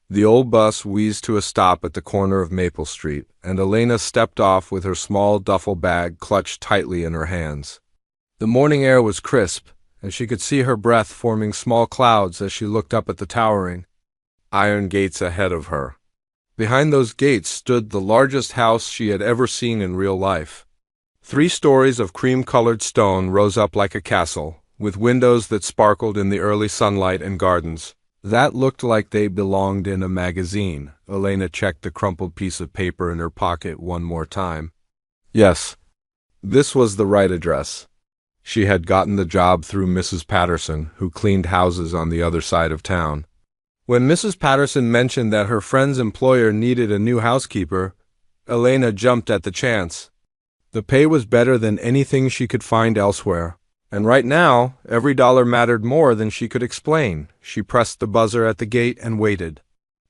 The old bus wheezed to a stop at the corner of Maple Street, and Elena stepped off with her small duffel bag clutched tightly in her hands. The morning air was crisp, and she could see her breath forming small clouds as she looked up at the towering iron gates ahead of her. Behind those gates stood the largest house she had ever seen in real life. 3 stories of cream-colored stone rose up like a castle, with windows that sparkled in the early sunlight and gardens. That looked like they belonged in a magazine. Elena checked the crumpled piece of paper in her pocket one more time. Yes, this was the right address. She had gotten the job through Mrs. Patterson, who cleaned houses on the other side of town. When Mrs. Patterson mentioned that her friend's employer needed a new housekeeper, Elena jumped at the chance. The pay was better than anything she could find elsewhere. And right now, every dollar mattered more than she could explain. She pressed the buzzer at the gate and waited.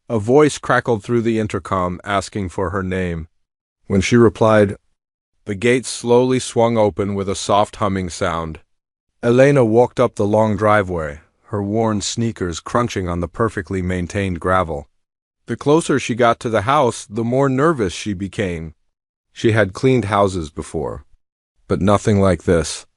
A voice crackled through the intercom, asking for her name. When she replied, the gate slowly swung open with a soft humming sound. Elena walked up the long driveway, her worn sneakers crunching on the perfectly maintained gravel. The closer she got to the house, the more nervous she became. She had cleaned houses before, but nothing like this.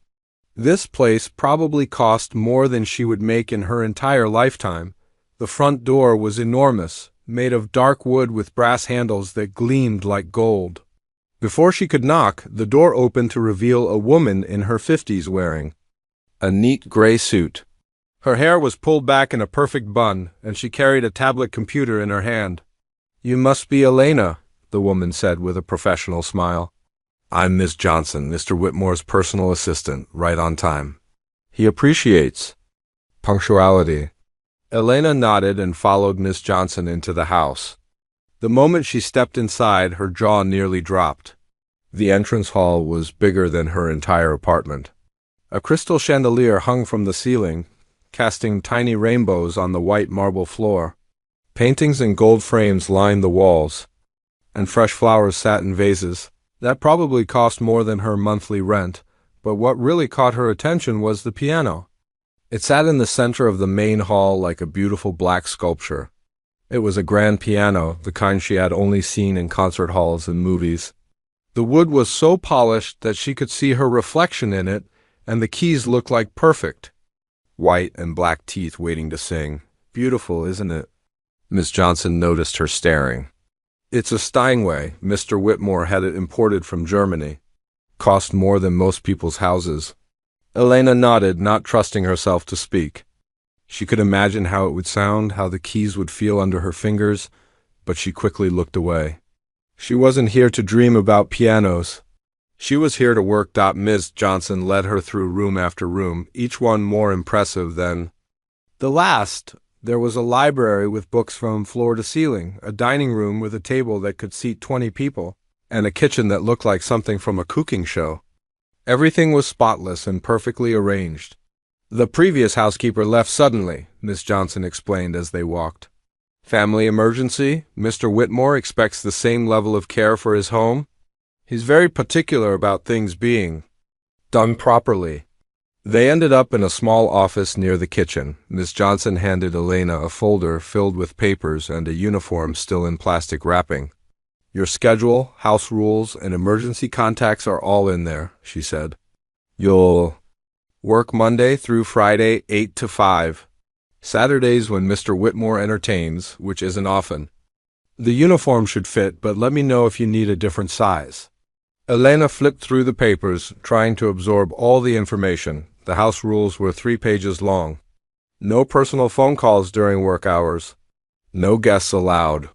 This place probably cost more than she would make in her entire lifetime. The front door was enormous, made of dark wood with brass handles that gleamed like gold. Before she could knock, the door opened to reveal a woman in her 50s wearing a neat gray suit. Her hair was pulled back in a perfect bun, and she carried a tablet computer in her hand. "You must be Elena," the woman said with a professional smile. "I'm Miss Johnson, Mr. Whitmore's personal assistant, right on time. He appreciates punctuality." Elena nodded and followed Miss Johnson into the house. The moment she stepped inside, her jaw nearly dropped. The entrance hall was bigger than her entire apartment. A crystal chandelier hung from the ceiling, casting tiny rainbows on the white marble floor. Paintings in gold frames lined the walls, and fresh flowers sat in vases. That probably cost more than her monthly rent, but what really caught her attention was the piano. It sat in the center of the main hall like a beautiful black sculpture. It was a grand piano, the kind she had only seen in concert halls and movies. The wood was so polished that she could see her reflection in it, and the keys looked like perfect. White and black teeth waiting to sing. Beautiful, isn't it? Miss Johnson noticed her staring. "It's a Steinway. Mr. Whitmore had it imported from Germany. Cost more than most people's houses." Elena nodded, not trusting herself to speak. She could imagine how it would sound, how the keys would feel under her fingers, but she quickly looked away. She wasn't here to dream about pianos. She was here to work. Ms. Johnson led her through room after room, each one more impressive than the last. There was a library with books from floor to ceiling, a dining room with a table that could seat 20 people, and a kitchen that looked like something from a cooking show. Everything was spotless and perfectly arranged. "The previous housekeeper left suddenly," Miss Johnson explained as they walked. "Family emergency. Mr. Whitmore expects the same level of care for his home. He's very particular about things being done properly." They ended up in a small office near the kitchen. Miss Johnson handed Elena a folder filled with papers and a uniform still in plastic wrapping. "Your schedule, house rules, and emergency contacts are all in there," she said. "You'll work Monday through Friday, 8 to 5. Saturdays when Mr. Whitmore entertains, which isn't often. The uniform should fit, but let me know if you need a different size." Elena flipped through the papers, trying to absorb all the information. The house rules were 3 pages long. No personal phone calls during work hours. No guests allowed.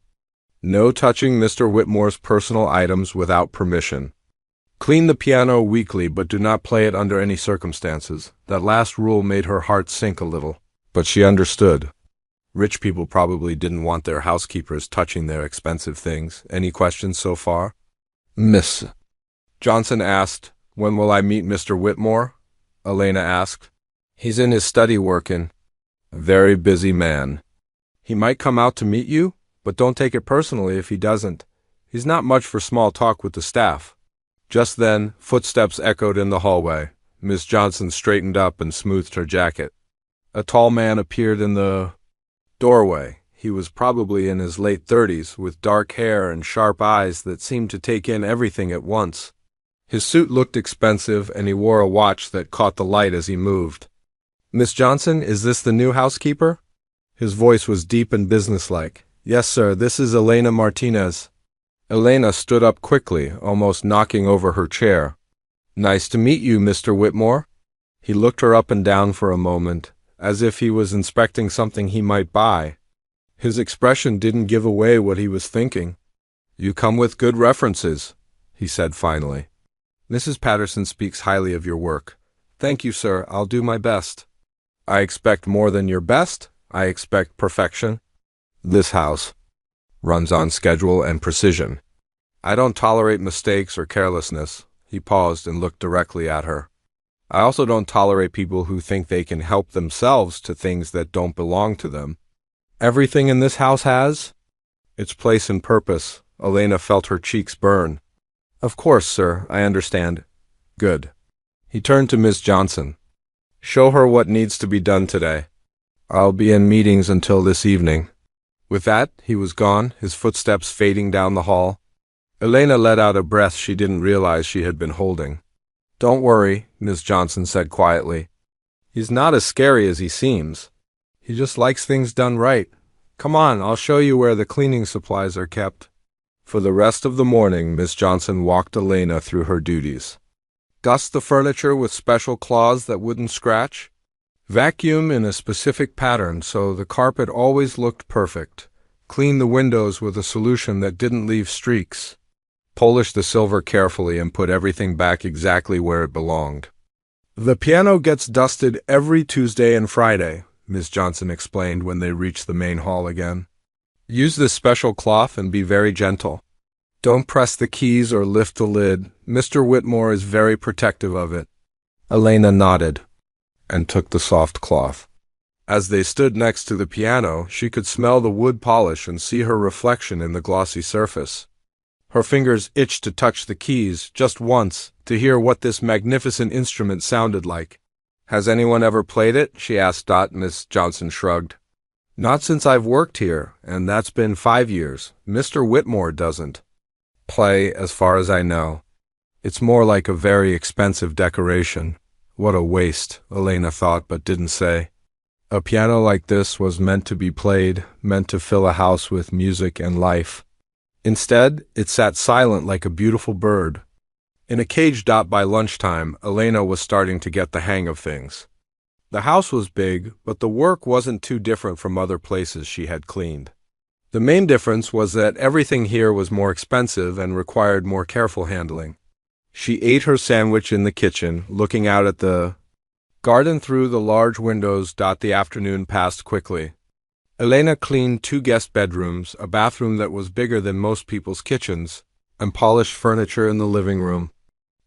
No touching Mr. Whitmore's personal items without permission. Clean the piano weekly, but do not play it under any circumstances. That last rule made her heart sink a little, but she understood. Rich people probably didn't want their housekeepers touching their expensive things. Any questions so far? Miss Johnson asked. "When will I meet Mr. Whitmore?" Elena asked. "He's in his study working. A very busy man. He might come out to meet you, but don't take it personally if he doesn't. He's not much for small talk with the staff." Just then, footsteps echoed in the hallway. Miss Johnson straightened up and smoothed her jacket. A tall man appeared in the doorway. He was probably in his late 30s, with dark hair and sharp eyes that seemed to take in everything at once. His suit looked expensive, and he wore a watch that caught the light as he moved. "Miss Johnson, is this the new housekeeper?" His voice was deep and businesslike. "Yes, sir, this is Elena Martinez." Elena stood up quickly, almost knocking over her chair. "Nice to meet you, Mr. Whitmore." He looked her up and down for a moment, as if he was inspecting something he might buy. His expression didn't give away what he was thinking. "You come with good references," he said finally. "Mrs. Patterson speaks highly of your work." "Thank you, sir. I'll do my best." "I expect more than your best. I expect perfection. This house runs on schedule and precision. I don't tolerate mistakes or carelessness." He paused and looked directly at her. "I also don't tolerate people who think they can help themselves to things that don't belong to them. Everything in this house has its place and purpose." Elena felt her cheeks burn. "Of course, sir, I understand." "Good." He turned to Miss Johnson. "Show her what needs to be done today. I'll be in meetings until this evening." With that, he was gone, his footsteps fading down the hall. Elena let out a breath she didn't realize she had been holding. "Don't worry," Miss Johnson said quietly. "He's not as scary as he seems. He just likes things done right. Come on, I'll show you where the cleaning supplies are kept." For the rest of the morning, Miss Johnson walked Elena through her duties. Dust the furniture with special cloths that wouldn't scratch. Vacuum in a specific pattern so the carpet always looked perfect. Clean the windows with a solution that didn't leave streaks. Polish the silver carefully and put everything back exactly where it belonged. "The piano gets dusted every Tuesday and Friday," Miss Johnson explained when they reached the main hall again. "Use this special cloth and be very gentle. Don't press the keys or lift the lid. Mr. Whitmore is very protective of it." Elena nodded and took the soft cloth. As they stood next to the piano, she could smell the wood polish and see her reflection in the glossy surface. Her fingers itched to touch the keys just once, to hear what this magnificent instrument sounded like. "Has anyone ever played it?" she asked. Miss Johnson shrugged. "Not since I've worked here, and that's been 5 years. Mr. Whitmore doesn't play, as far as I know. It's more like a very expensive decoration." What a waste, Elena thought but didn't say. A piano like this was meant to be played, meant to fill a house with music and life. Instead, it sat silent like a beautiful bird. In a cage. By lunchtime, Elena was starting to get the hang of things. The house was big, but the work wasn't too different from other places she had cleaned. The main difference was that everything here was more expensive and required more careful handling. She ate her sandwich in the kitchen, looking out at the garden through the large windows. The afternoon passed quickly. Elena cleaned 2 guest bedrooms, a bathroom that was bigger than most people's kitchens, and polished furniture in the living room.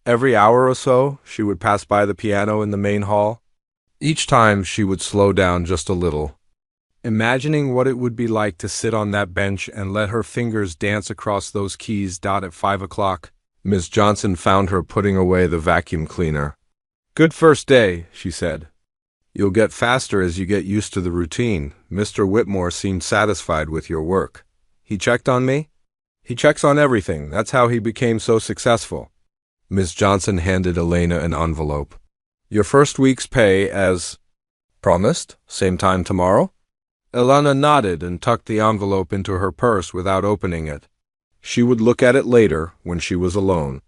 Every hour or so, she would pass by the piano in the main hall. Each time, she would slow down just a little, imagining what it would be like to sit on that bench and let her fingers dance across those keys. At 5 o'clock, Miss Johnson found her putting away the vacuum cleaner. "Good first day," she said. "You'll get faster as you get used to the routine. Mr. Whitmore seemed satisfied with your work. He checked on me?" "He checks on everything. That's how he became so successful." Miss Johnson handed Elena an envelope. "Your first week's pay as promised, same time tomorrow?" Elena nodded and tucked the envelope into her purse without opening it. She would look at it later, when she was alone.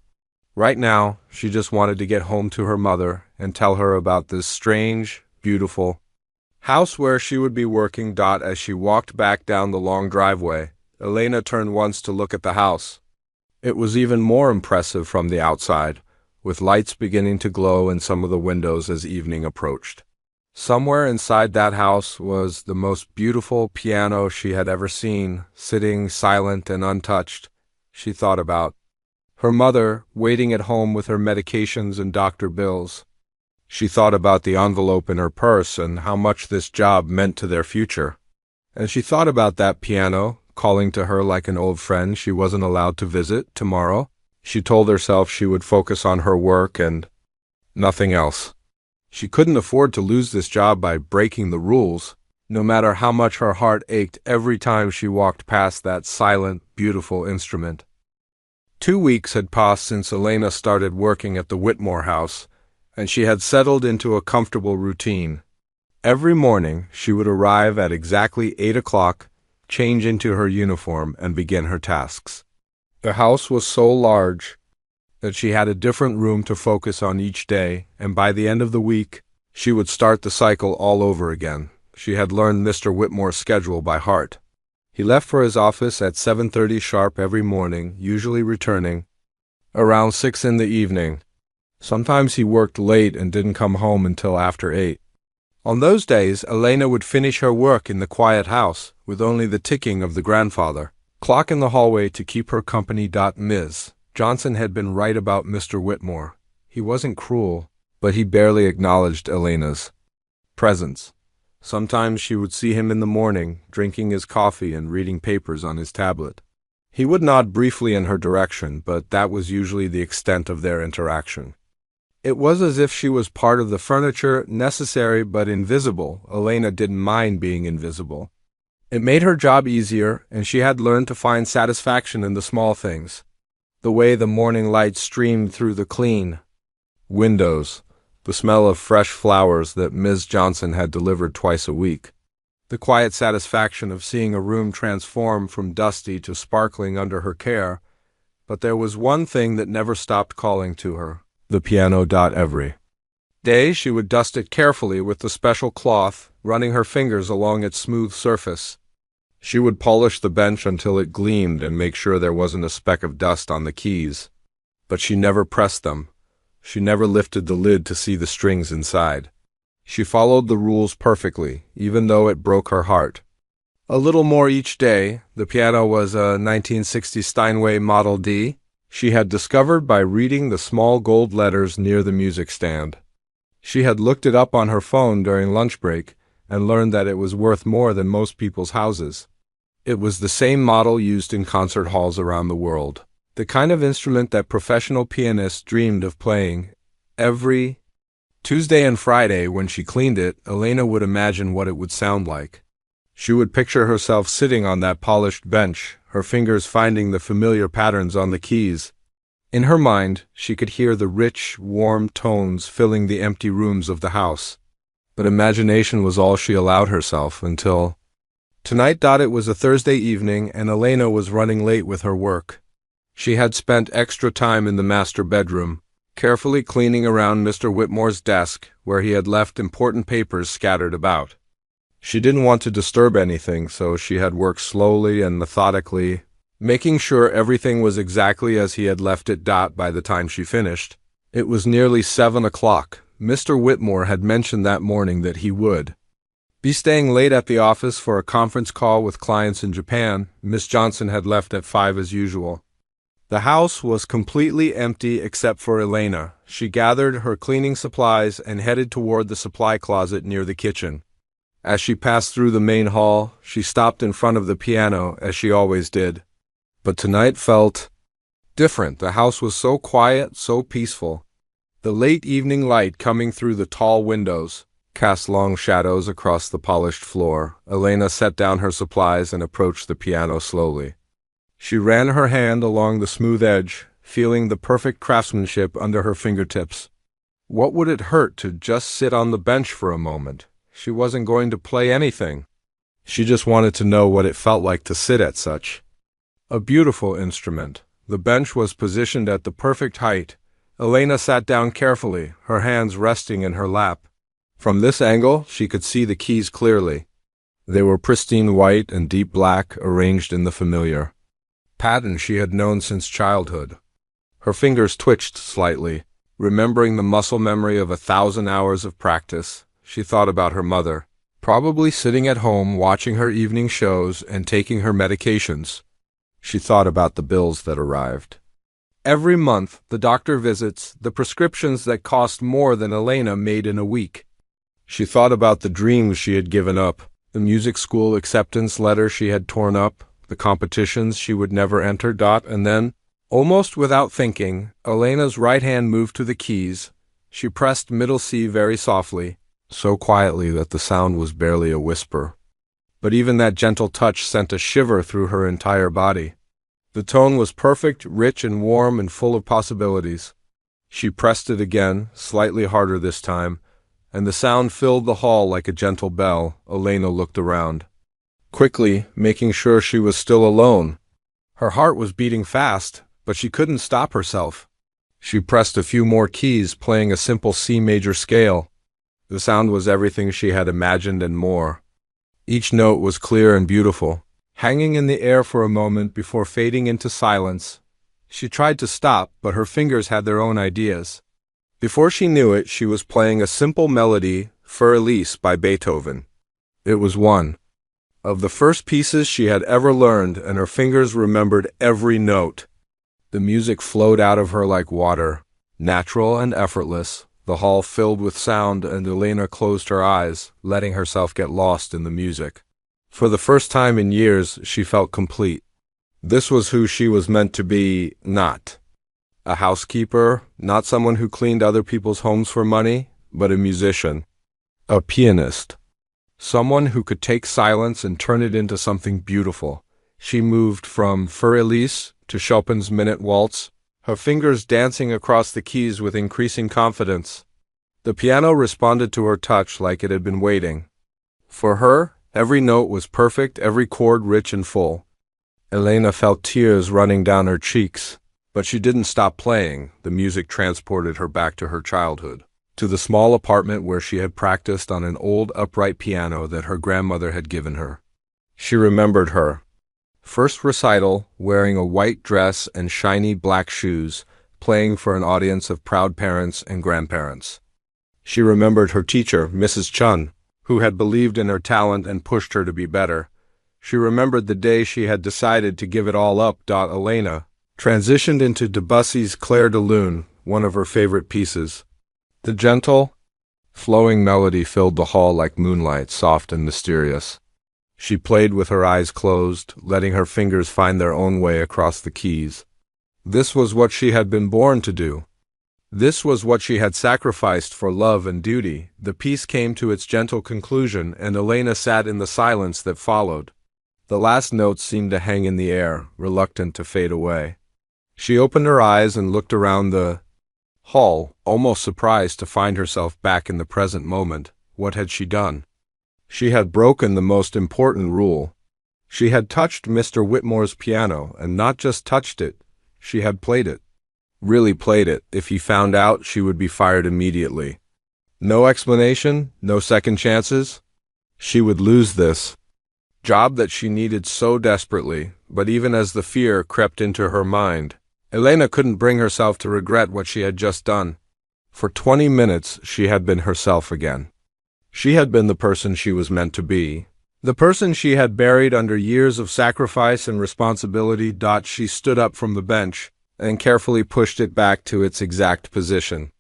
Right now, she just wanted to get home to her mother and tell her about this strange, beautiful house where she would be working. As she walked back down the long driveway, Elena turned once to look at the house. It was even more impressive from the outside, with lights beginning to glow in some of the windows as evening approached. Somewhere inside that house was the most beautiful piano she had ever seen, sitting silent and untouched. She thought about her mother waiting at home with her medications and doctor bills. She thought about the envelope in her purse and how much this job meant to their future. And she thought about that piano, calling to her like an old friend she wasn't allowed to visit tomorrow. She told herself she would focus on her work and nothing else. She couldn't afford to lose this job by breaking the rules. no matter how much her heart ached every time she walked past that silent, beautiful instrument. 2 weeks had passed since Elena started working at the Whitmore house, and she had settled into a comfortable routine. Every morning, she would arrive at exactly 8 o'clock, change into her uniform, and begin her tasks. The house was so large that she had a different room to focus on each day, and by the end of the week, she would start the cycle all over again. She had learned Mr. Whitmore's schedule by heart. He left for his office at 7:30 sharp every morning, usually returning around 6 in the evening. Sometimes he worked late and didn't come home until after 8. On those days, Elena would finish her work in the quiet house, with only the ticking of the grandfather clock in the hallway to keep her company. Ms. Johnson had been right about Mr. Whitmore. He wasn't cruel, but he barely acknowledged Elena's presence. Sometimes she would see him in the morning, drinking his coffee and reading papers on his tablet. He would nod briefly in her direction, but that was usually the extent of their interaction. It was as if she was part of the furniture, necessary but invisible. Elena didn't mind being invisible. It made her job easier, and she had learned to find satisfaction in the small things. The way the morning light streamed through the clean windows, the smell of fresh flowers that Ms. Johnson had delivered twice a week, the quiet satisfaction of seeing a room transform from dusty to sparkling under her care. But there was one thing that never stopped calling to her: the piano. Every day she would dust it carefully with the special cloth, running her fingers along its smooth surface. She would polish the bench until it gleamed and make sure there wasn't a speck of dust on the keys. But she never pressed them. She never lifted the lid to see the strings inside. She followed the rules perfectly, even though it broke her heart. A little more each day. The piano was a 1960 Steinway Model D. She had discovered by reading the small gold letters near the music stand. She had looked it up on her phone during lunch break and learned that it was worth more than most people's houses. It was the same model used in concert halls around the world, the kind of instrument that professional pianists dreamed of playing. Every Tuesday and Friday, when she cleaned it, Elena would imagine what it would sound like. She would picture herself sitting on that polished bench, her fingers finding the familiar patterns on the keys. In her mind, she could hear the rich, warm tones filling the empty rooms of the house. But imagination was all she allowed herself until tonight. It was a Thursday evening, and Elena was running late with her work. She had spent extra time in the master bedroom, carefully cleaning around Mr. Whitmore's desk, where he had left important papers scattered about. She didn't want to disturb anything, so she had worked slowly and methodically, making sure everything was exactly as he had left it. By the time she finished, it was nearly 7 o'clock. Mr. Whitmore had mentioned that morning that he would be staying late at the office for a conference call with clients in Japan. Miss Johnson had left at 5 as usual. The house was completely empty except for Elena. She gathered her cleaning supplies and headed toward the supply closet near the kitchen. As she passed through the main hall, she stopped in front of the piano, as she always did. But tonight felt different. The house was so quiet, so peaceful. The late evening light coming through the tall windows cast long shadows across the polished floor. Elena set down her supplies and approached the piano slowly. She ran her hand along the smooth edge, feeling the perfect craftsmanship under her fingertips. What would it hurt to just sit on the bench for a moment? She wasn't going to play anything. She just wanted to know what it felt like to sit at such a beautiful instrument. The bench was positioned at the perfect height. Elena sat down carefully, her hands resting in her lap. From this angle, she could see the keys clearly. They were pristine white and deep black, arranged in the familiar pattern she had known since childhood. Her fingers twitched slightly, remembering the muscle memory of 1,000 hours of practice. She thought about her mother, probably sitting at home watching her evening shows and taking her medications. She thought about the bills that arrived every month, the doctor visits, the prescriptions that cost more than Elena made in a week. She thought about the dreams she had given up, the music school acceptance letter she had torn up, the competitions she would never enter. And then, almost without thinking, Elena's right hand moved to the keys. She pressed middle C very softly, so quietly that the sound was barely a whisper. but even that gentle touch sent a shiver through her entire body. The tone was perfect, rich and warm and full of possibilities. She pressed it again, slightly harder this time, and the sound filled the hall like a gentle bell. Elena looked around, quickly, making sure she was still alone. Her heart was beating fast, but she couldn't stop herself. She pressed a few more keys, playing a simple C major scale. The sound was everything she had imagined and more. Each note was clear and beautiful, hanging in the air for a moment before fading into silence. She tried to stop, but her fingers had their own ideas. Before she knew it, she was playing a simple melody, Für Elise by Beethoven. It was one of the first pieces she had ever learned, and her fingers remembered every note. The music flowed out of her like water, natural and effortless. The hall filled with sound, and Elena closed her eyes, letting herself get lost in the music. For the first time in years, she felt complete. This was who she was meant to be, not a housekeeper, not someone who cleaned other people's homes for money, but a musician, a pianist, someone who could take silence and turn it into something beautiful. She moved from Für Elise to Chopin's Minute Waltz, her fingers dancing across the keys with increasing confidence. The piano responded to her touch like it had been waiting. For her, every note was perfect, every chord rich and full. Elena felt tears running down her cheeks, but she didn't stop playing. The music transported her back to her childhood, to the small apartment where she had practiced on an old upright piano that her grandmother had given her. She remembered her first recital, wearing a white dress and shiny black shoes, playing for an audience of proud parents and grandparents. She remembered her teacher, Mrs. Chun, who had believed in her talent and pushed her to be better. She remembered the day she had decided to give it all up. Elena transitioned into Debussy's Clair de Lune, one of her favorite pieces. The gentle, flowing melody filled the hall like moonlight, soft and mysterious. She played with her eyes closed, letting her fingers find their own way across the keys. This was what she had been born to do. This was what she had sacrificed for love and duty. The piece came to its gentle conclusion, and Elena sat in the silence that followed. The last notes seemed to hang in the air, reluctant to fade away. She opened her eyes and looked around the hall, almost surprised to find herself back in the present moment. What had she done? She had broken the most important rule. She had touched Mr. Whitmore's piano, and not just touched it, she had played it. Really played it. If he found out, she would be fired immediately. No explanation, no second chances. She would lose this job that she needed so desperately. But even as the fear crept into her mind, Elena couldn't bring herself to regret what she had just done. For 20 minutes, she had been herself again. She had been the person she was meant to be, the person she had buried under years of sacrifice and responsibility. She stood up from the bench and carefully pushed it back to its exact position.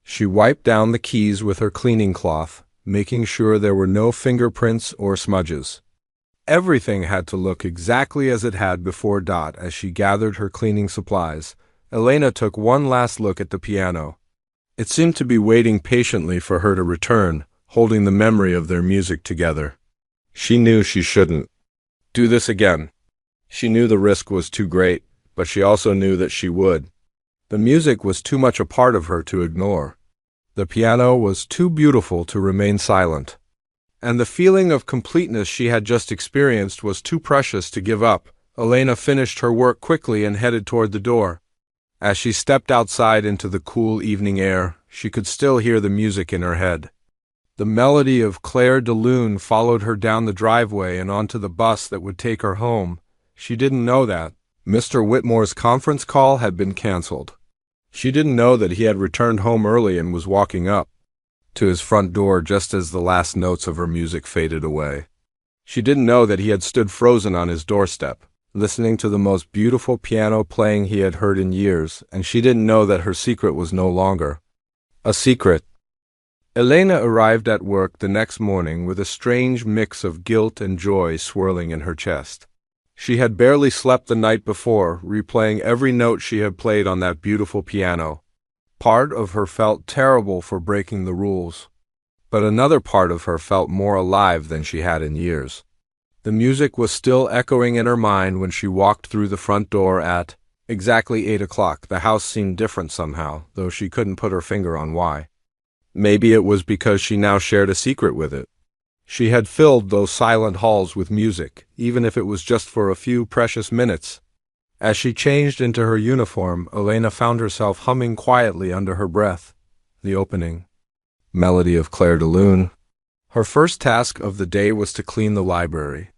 She wiped down the keys with her cleaning cloth, making sure there were no fingerprints or smudges. Everything had to look exactly as it had before. As she gathered her cleaning supplies, Elena took one last look at the piano. It seemed to be waiting patiently for her to return, holding the memory of their music together. She knew she shouldn't do this again. She knew the risk was too great, but she also knew that she would. The music was too much a part of her to ignore. The piano was too beautiful to remain silent. And the feeling of completeness she had just experienced was too precious to give up. Elena finished her work quickly and headed toward the door. As she stepped outside into the cool evening air, she could still hear the music in her head. The melody of Clair de Lune followed her down the driveway and onto the bus that would take her home. She didn't know that Mr. Whitmore's conference call had been canceled. She didn't know that he had returned home early and was walking up to his front door just as the last notes of her music faded away. She didn't know that he had stood frozen on his doorstep, listening to the most beautiful piano playing he had heard in years, and she didn't know that her secret was no longer a secret. Elena arrived at work the next morning with a strange mix of guilt and joy swirling in her chest. She had barely slept the night before, replaying every note she had played on that beautiful piano. Part of her felt terrible for breaking the rules, but another part of her felt more alive than she had in years. The music was still echoing in her mind when she walked through the front door at exactly 8 o'clock. The house seemed different somehow, though she couldn't put her finger on why. Maybe it was because she now shared a secret with it. She had filled those silent halls with music, even if it was just for a few precious minutes. As she changed into her uniform, Elena found herself humming quietly under her breath the opening melody of Clair de Lune. Her first task of the day was to clean the library.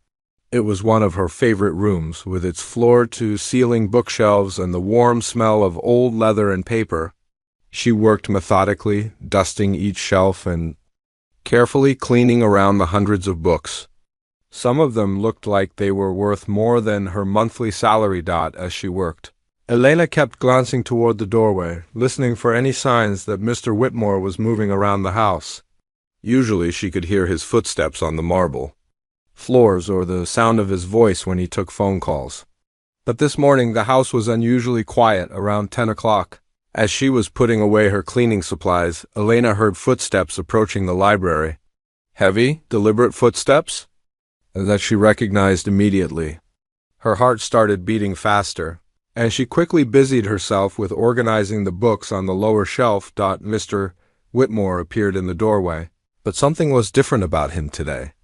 It was one of her favorite rooms, with its floor-to-ceiling bookshelves and the warm smell of old leather and paper. She worked methodically, dusting each shelf and carefully cleaning around the hundreds of books. Some of them looked like they were worth more than her monthly salary. As she worked, Elena kept glancing toward the doorway, listening for any signs that Mr. Whitmore was moving around the house. Usually she could hear his footsteps on the marble floors or the sound of his voice when he took phone calls. But this morning the house was unusually quiet around 10 o'clock. As she was putting away her cleaning supplies, Elena heard footsteps approaching the library. Heavy, deliberate footsteps that she recognized immediately. Her heart started beating faster, and she quickly busied herself with organizing the books on the lower shelf. Mr. Whitmore appeared in the doorway, but something was different about him today.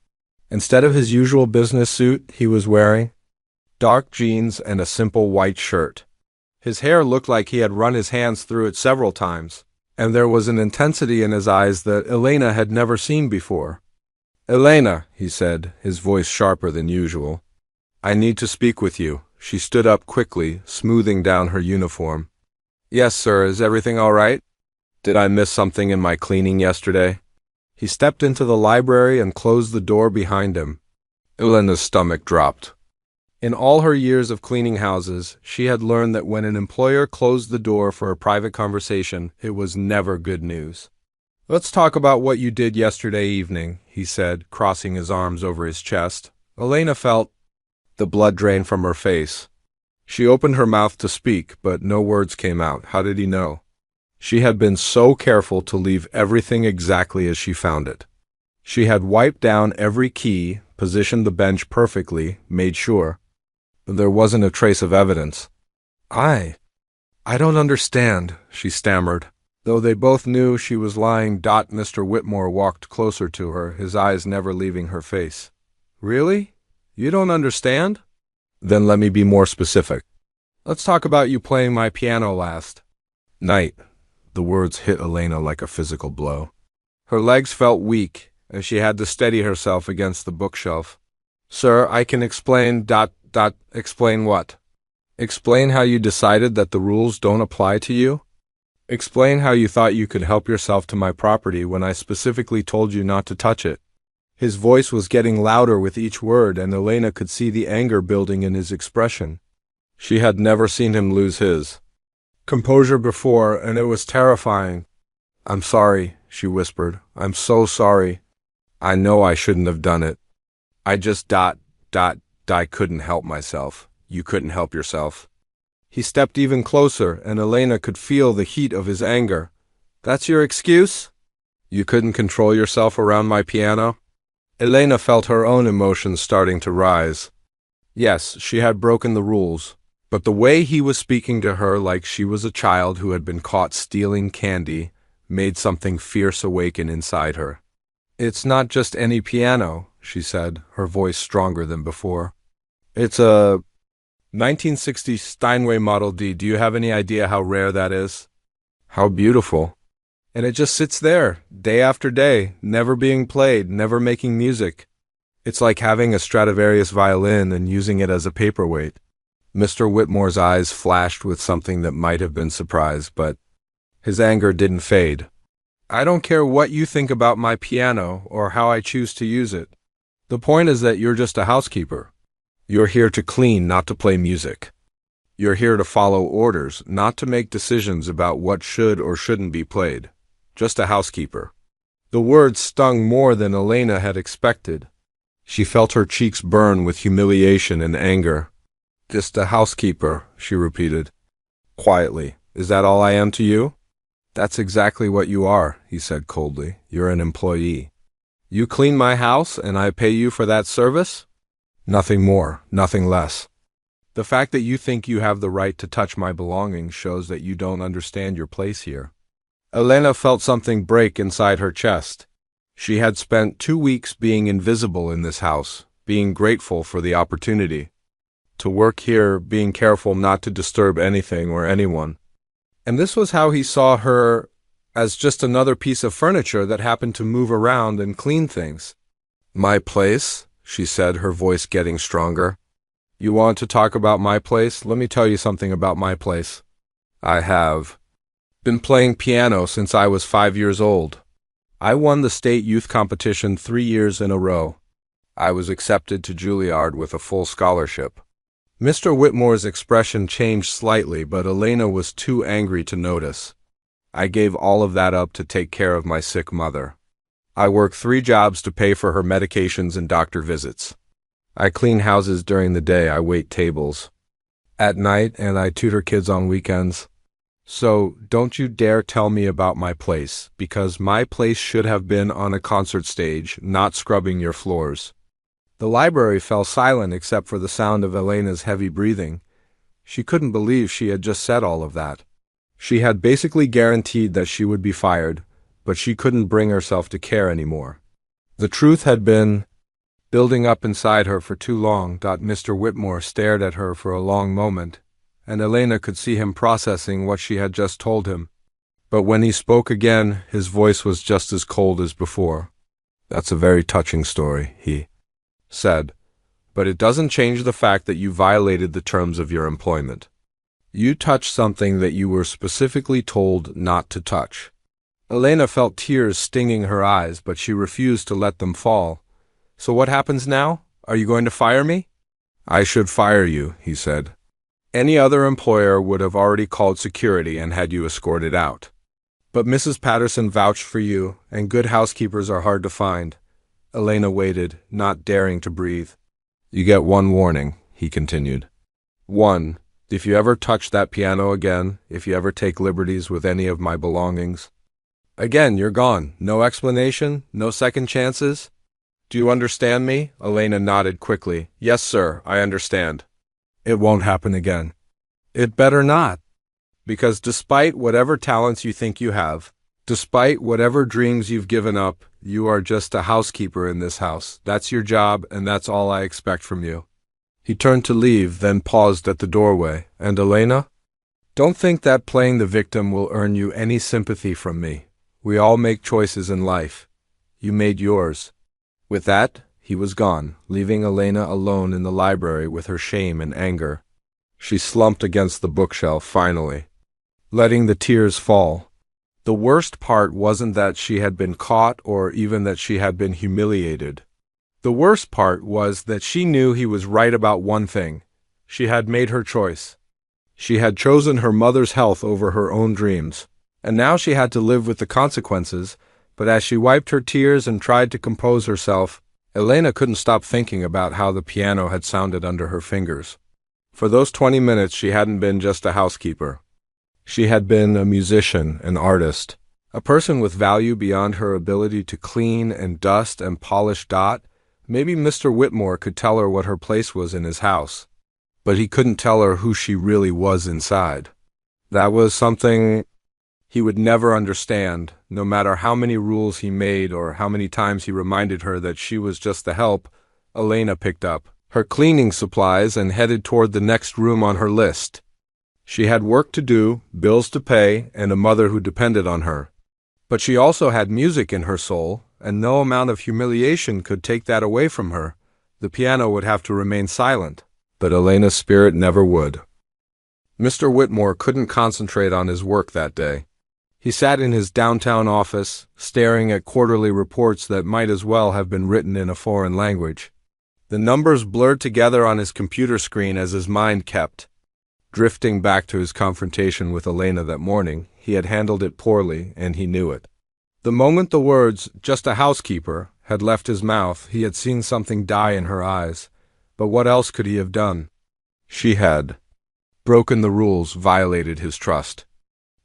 Instead of his usual business suit, he was wearing dark jeans and a simple white shirt. His hair looked like he had run his hands through it several times, and there was an intensity in his eyes that Elena had never seen before. "Elena," he said, his voice sharper than usual. "I need to speak with you." She stood up quickly, smoothing down her uniform. "Yes, sir. Is everything all right? Did I miss something in my cleaning yesterday?" He stepped into the library and closed the door behind him. Elena's stomach dropped. In all her years of cleaning houses, she had learned that when an employer closed the door for a private conversation, it was never good news. "Let's talk about what you did yesterday evening," he said, crossing his arms over his chest. Elena felt the blood drain from her face. She opened her mouth to speak, but no words came out. How did he know? She had been so careful to leave everything exactly as she found it. She had wiped down every key, positioned the bench perfectly, made sure. There wasn't a trace of evidence. I don't understand," she stammered. Though they both knew she was lying. Mr. Whitmore walked closer to her, his eyes never leaving her face. "Really? You don't understand? Then let me be more specific. Let's talk about you playing my piano last night." The words hit Elena like a physical blow. Her legs felt weak, and she had to steady herself against the bookshelf. "Sir, I can explain. Explain what? Explain how you decided that the rules don't apply to you? Explain how you thought you could help yourself to my property when I specifically told you not to touch it." His voice was getting louder with each word, and Elena could see the anger building in his expression. She had never seen him lose his composure before, and it was terrifying. "I'm sorry," she whispered. "I'm so sorry. I know I shouldn't have done it. I just I couldn't help myself." "You couldn't help yourself." He stepped even closer, and Elena could feel the heat of his anger. "That's your excuse? You couldn't control yourself around my piano?" Elena felt her own emotions starting to rise. Yes, she had broken the rules, but the way he was speaking to her like she was a child who had been caught stealing candy made something fierce awaken inside her. "It's not just any piano," she said, her voice stronger than before. "It's a 1960 Steinway Model D. Do you have any idea how rare that is? How beautiful. And it just sits there, day after day, never being played, never making music. It's like having a Stradivarius violin and using it as a paperweight." Mr. Whitmore's eyes flashed with something that might have been surprise, but his anger didn't fade. "I don't care what you think about my piano or how I choose to use it. The point is that you're just a housekeeper. You're here to clean, not to play music. You're here to follow orders, not to make decisions about what should or shouldn't be played. Just a housekeeper." The words stung more than Elena had expected. She felt her cheeks burn with humiliation and anger. "Just a housekeeper," she repeated, quietly. "Is that all I am to you?" "That's exactly what you are," he said coldly. "You're an employee. You clean my house, and I pay you for that service? Nothing more, nothing less. The fact that you think you have the right to touch my belongings shows that you don't understand your place here. Elena felt something break inside her chest. She had spent 2 weeks being invisible in this house, being grateful for the opportunity to work here, being careful not to disturb anything or anyone. And this was how he saw her, as just another piece of furniture that happened to move around and clean things. "My place?" she said, her voice getting stronger. "You want to talk about my place? Let me tell you something about my place. I have been playing piano since I was 5 years old. I won the state youth competition 3 years in a row. I was accepted to Juilliard with a full scholarship." Mr. Whitmore's expression changed slightly, but Elena was too angry to notice. "I gave all of that up to take care of my sick mother. I work 3 jobs to pay for her medications and doctor visits. I clean houses during the day, I wait tables at night, and I tutor kids on weekends. So don't you dare tell me about my place, because my place should have been on a concert stage, not scrubbing your floors." The library fell silent except for the sound of Elena's heavy breathing. She couldn't believe she had just said all of that. She had basically guaranteed that she would be fired, but she couldn't bring herself to care anymore. The truth had been building up inside her for too long. Mr. Whitmore stared at her for a long moment, and Elena could see him processing what she had just told him. But when he spoke again, his voice was just as cold as before. "That's a very touching story," he said, "but it doesn't change the fact that you violated the terms of your employment. You touched something that you were specifically told not to touch." Elena felt tears stinging her eyes, but she refused to let them fall. "So what happens now? Are you going to fire me?" "I should fire you," he said. "Any other employer would have already called security and had you escorted out. But Mrs. Patterson vouched for you, and good housekeepers are hard to find." Elena waited, not daring to breathe. "You get 1 warning," he continued. "1. If you ever touch that piano again, if you ever take liberties with any of my belongings, again, you're gone. No explanation, no second chances. Do you understand me?" Elena nodded quickly. "Yes, sir, I understand." "It won't happen again." "It better not. Because despite whatever talents you think you have, despite whatever dreams you've given up, you are just a housekeeper in this house. That's your job, and that's all I expect from you." He turned to leave, then paused at the doorway. "And Elena? Don't think that playing the victim will earn you any sympathy from me. We all make choices in life. You made yours." With that, he was gone, leaving Elena alone in the library with her shame and anger. She slumped against the bookshelf finally, letting the tears fall. The worst part wasn't that she had been caught or even that she had been humiliated. The worst part was that she knew he was right about one thing. She had made her choice. She had chosen her mother's health over her own dreams, and now she had to live with the consequences. But as she wiped her tears and tried to compose herself, Elena couldn't stop thinking about how the piano had sounded under her fingers. For those 20 minutes she hadn't been just a housekeeper. She had been a musician, an artist, a person with value beyond her ability to clean and dust and polish. Maybe Mr. Whitmore could tell her what her place was in his house, but he couldn't tell her who she really was inside. That was something he would never understand, no matter how many rules he made or how many times he reminded her that she was just the help. Elena picked up her cleaning supplies and headed toward the next room on her list. She had work to do, bills to pay, and a mother who depended on her. But she also had music in her soul, and no amount of humiliation could take that away from her. The piano would have to remain silent, but Elena's spirit never would. Mr. Whitmore couldn't concentrate on his work that day. He sat in his downtown office, staring at quarterly reports that might as well have been written in a foreign language. The numbers blurred together on his computer screen as his mind kept drifting back to his confrontation with Elena that morning. He had handled it poorly, and he knew it. The moment the words, "just a housekeeper," had left his mouth, he had seen something die in her eyes. But what else could he have done? She had broken the rules, violated his trust.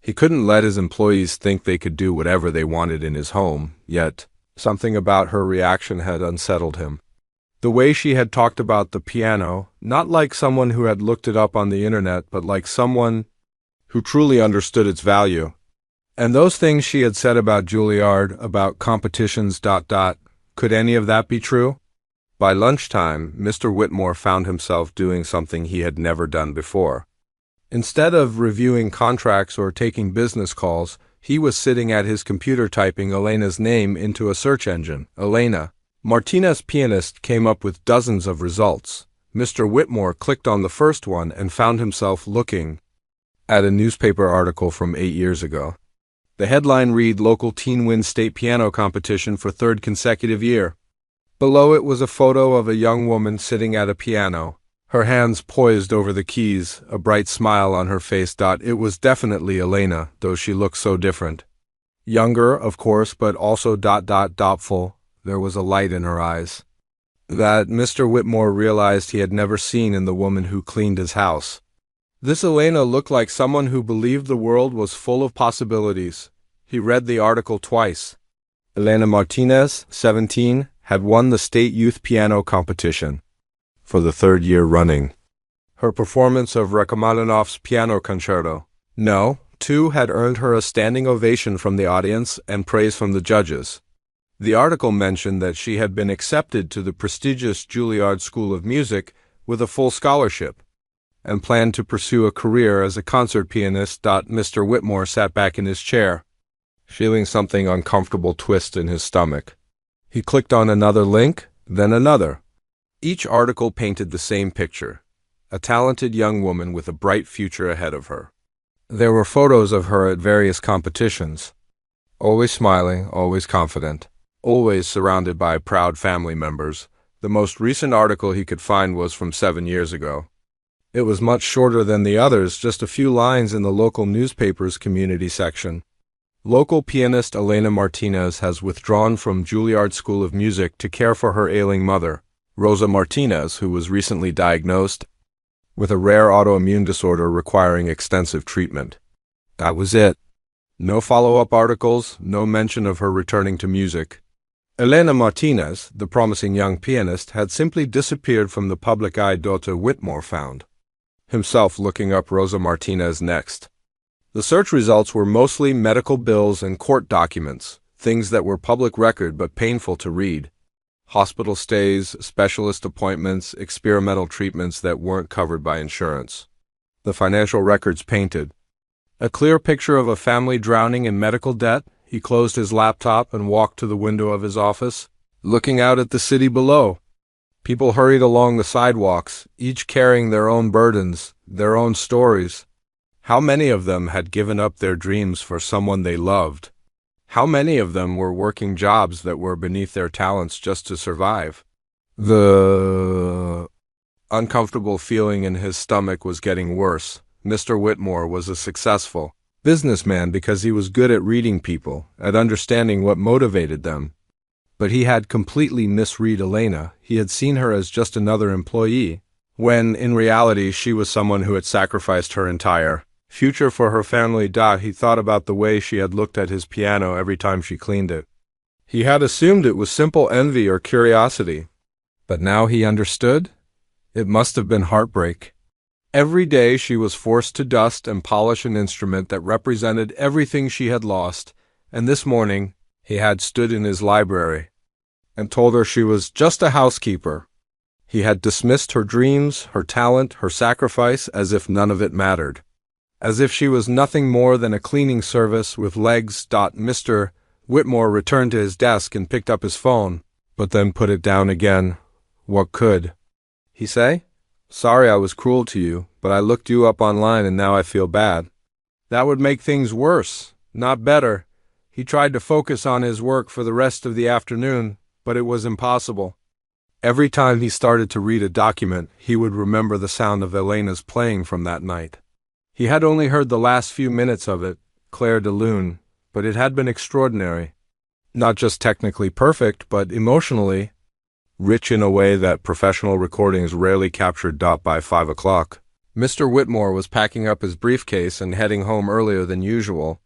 He couldn't let his employees think they could do whatever they wanted in his home, yet something about her reaction had unsettled him. The way she had talked about the piano, not like someone who had looked it up on the internet, but like someone who truly understood its value. And those things she had said about Juilliard, about competitions, could any of that be true? By lunchtime, Mr. Whitmore found himself doing something he had never done before. Instead of reviewing contracts or taking business calls, he was sitting at his computer typing Elena's name into a search engine. Elena Martinez, pianist, came up with dozens of results. Mr. Whitmore clicked on the first one and found himself looking at a newspaper article from 8 years ago. The headline read, "Local teen wins state piano competition for third consecutive year." Below it was a photo of a young woman sitting at a piano, her hands poised over the keys, a bright smile on her face. It was definitely Elena, though she looked so different. Younger, of course, but also doubtful. There was a light in her eyes that Mr. Whitmore realized he had never seen in the woman who cleaned his house. This Elena looked like someone who believed the world was full of possibilities. He read the article twice. Elena Martinez, 17, had won the state youth piano competition for the third year running. Her performance of Rachmaninoff's Piano Concerto No. 2 had earned her a standing ovation from the audience and praise from the judges. The article mentioned that she had been accepted to the prestigious Juilliard School of Music with a full scholarship and planned to pursue a career as a concert pianist. Mr. Whitmore sat back in his chair, feeling something uncomfortable twist in his stomach. He clicked on another link, then another. Each article painted the same picture: a talented young woman with a bright future ahead of her. There were photos of her at various competitions, always smiling, always confident, always surrounded by proud family members. The most recent article he could find was from 7 years ago. It was much shorter than the others, just a few lines in the local newspaper's community section. Local pianist Elena Martinez has withdrawn from Juilliard School of Music to care for her ailing mother, Rosa Martinez, who was recently diagnosed with a rare autoimmune disorder requiring extensive treatment. That was it. No follow-up articles, no mention of her returning to music. Elena Martinez, the promising young pianist, had simply disappeared from the public eye. Dr. Whitmore found himself looking up Rosa Martinez next. The search results were mostly medical bills and court documents, things that were public record but painful to read. Hospital stays, specialist appointments, experimental treatments that weren't covered by insurance. The financial records painted a clear picture of a family drowning in medical debt. He closed his laptop and walked to the window of his office, looking out at the city below. People hurried along the sidewalks, each carrying their own burdens, their own stories. How many of them had given up their dreams for someone they loved? How many of them were working jobs that were beneath their talents just to survive? The uncomfortable feeling in his stomach was getting worse. Mr. Whitmore was a successful businessman because he was good at reading people, at understanding what motivated them. But he had completely misread Elena. He had seen her as just another employee, when, in reality, she was someone who had sacrificed her entire future for her family. He thought about the way she had looked at his piano every time she cleaned it. He had assumed it was simple envy or curiosity. But now he understood. It must have been heartbreak. Every day she was forced to dust and polish an instrument that represented everything she had lost, and this morning he had stood in his library and told her she was just a housekeeper. He had dismissed her dreams, her talent, her sacrifice, as if none of it mattered. As if she was nothing more than a cleaning service with legs. Mr. Whitmore returned to his desk and picked up his phone, but then put it down again. What could he say? "Sorry I was cruel to you, but I looked you up online and now I feel bad." That would make things worse, not better. He tried to focus on his work for the rest of the afternoon, but it was impossible. Every time he started to read a document, he would remember the sound of Elena's playing from that night. He had only heard the last few minutes of it, Claire de Lune, but it had been extraordinary. Not just technically perfect, but emotionally rich in a way that professional recordings rarely captured. By 5 o'clock, Mr. Whitmore was packing up his briefcase and heading home earlier than usual.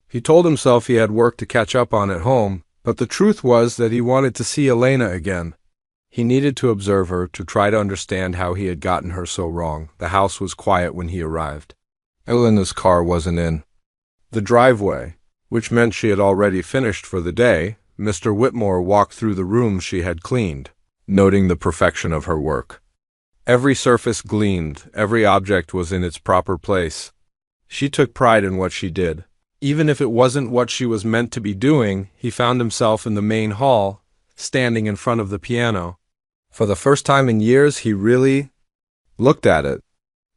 He told himself he had work to catch up on at home, but the truth was that he wanted to see Elena again. He needed to observe her to try to understand how he had gotten her so wrong. The house was quiet when he arrived. Elena's car wasn't in the driveway, which meant she had already finished for the day. Mr. Whitmore walked through the rooms she had cleaned, noting the perfection of her work. Every surface gleamed, every object was in its proper place. She took pride in what she did. Even if it wasn't what she was meant to be doing, he found himself in the main hall, standing in front of the piano. For the first time in years, he really looked at it.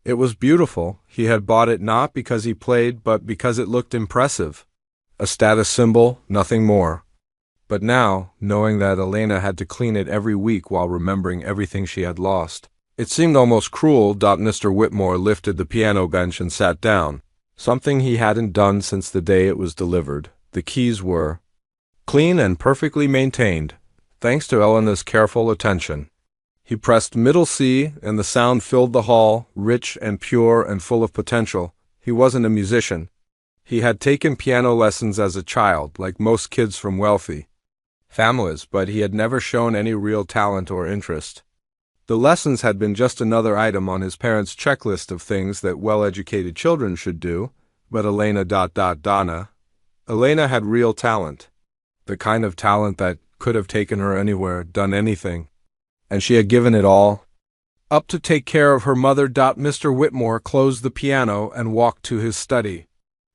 It was beautiful. He had bought it not because he played, but because it looked impressive. A status symbol, nothing more. But now, knowing that Elena had to clean it every week while remembering everything she had lost, it seemed almost cruel. Mr. Whitmore lifted the piano bench and sat down, something he hadn't done since the day it was delivered. The keys were clean and perfectly maintained, thanks to Elena's careful attention. He pressed middle C, and the sound filled the hall, rich and pure and full of potential. He wasn't a musician. He had taken piano lessons as a child, like most kids from wealthy families, but he had never shown any real talent or interest. The lessons had been just another item on his parents' checklist of things that well-educated children should do, but Elena had real talent. The kind of talent that could have taken her anywhere, done anything. And she had given it all up to take care of her mother. Mr. Whitmore closed the piano and walked to his study.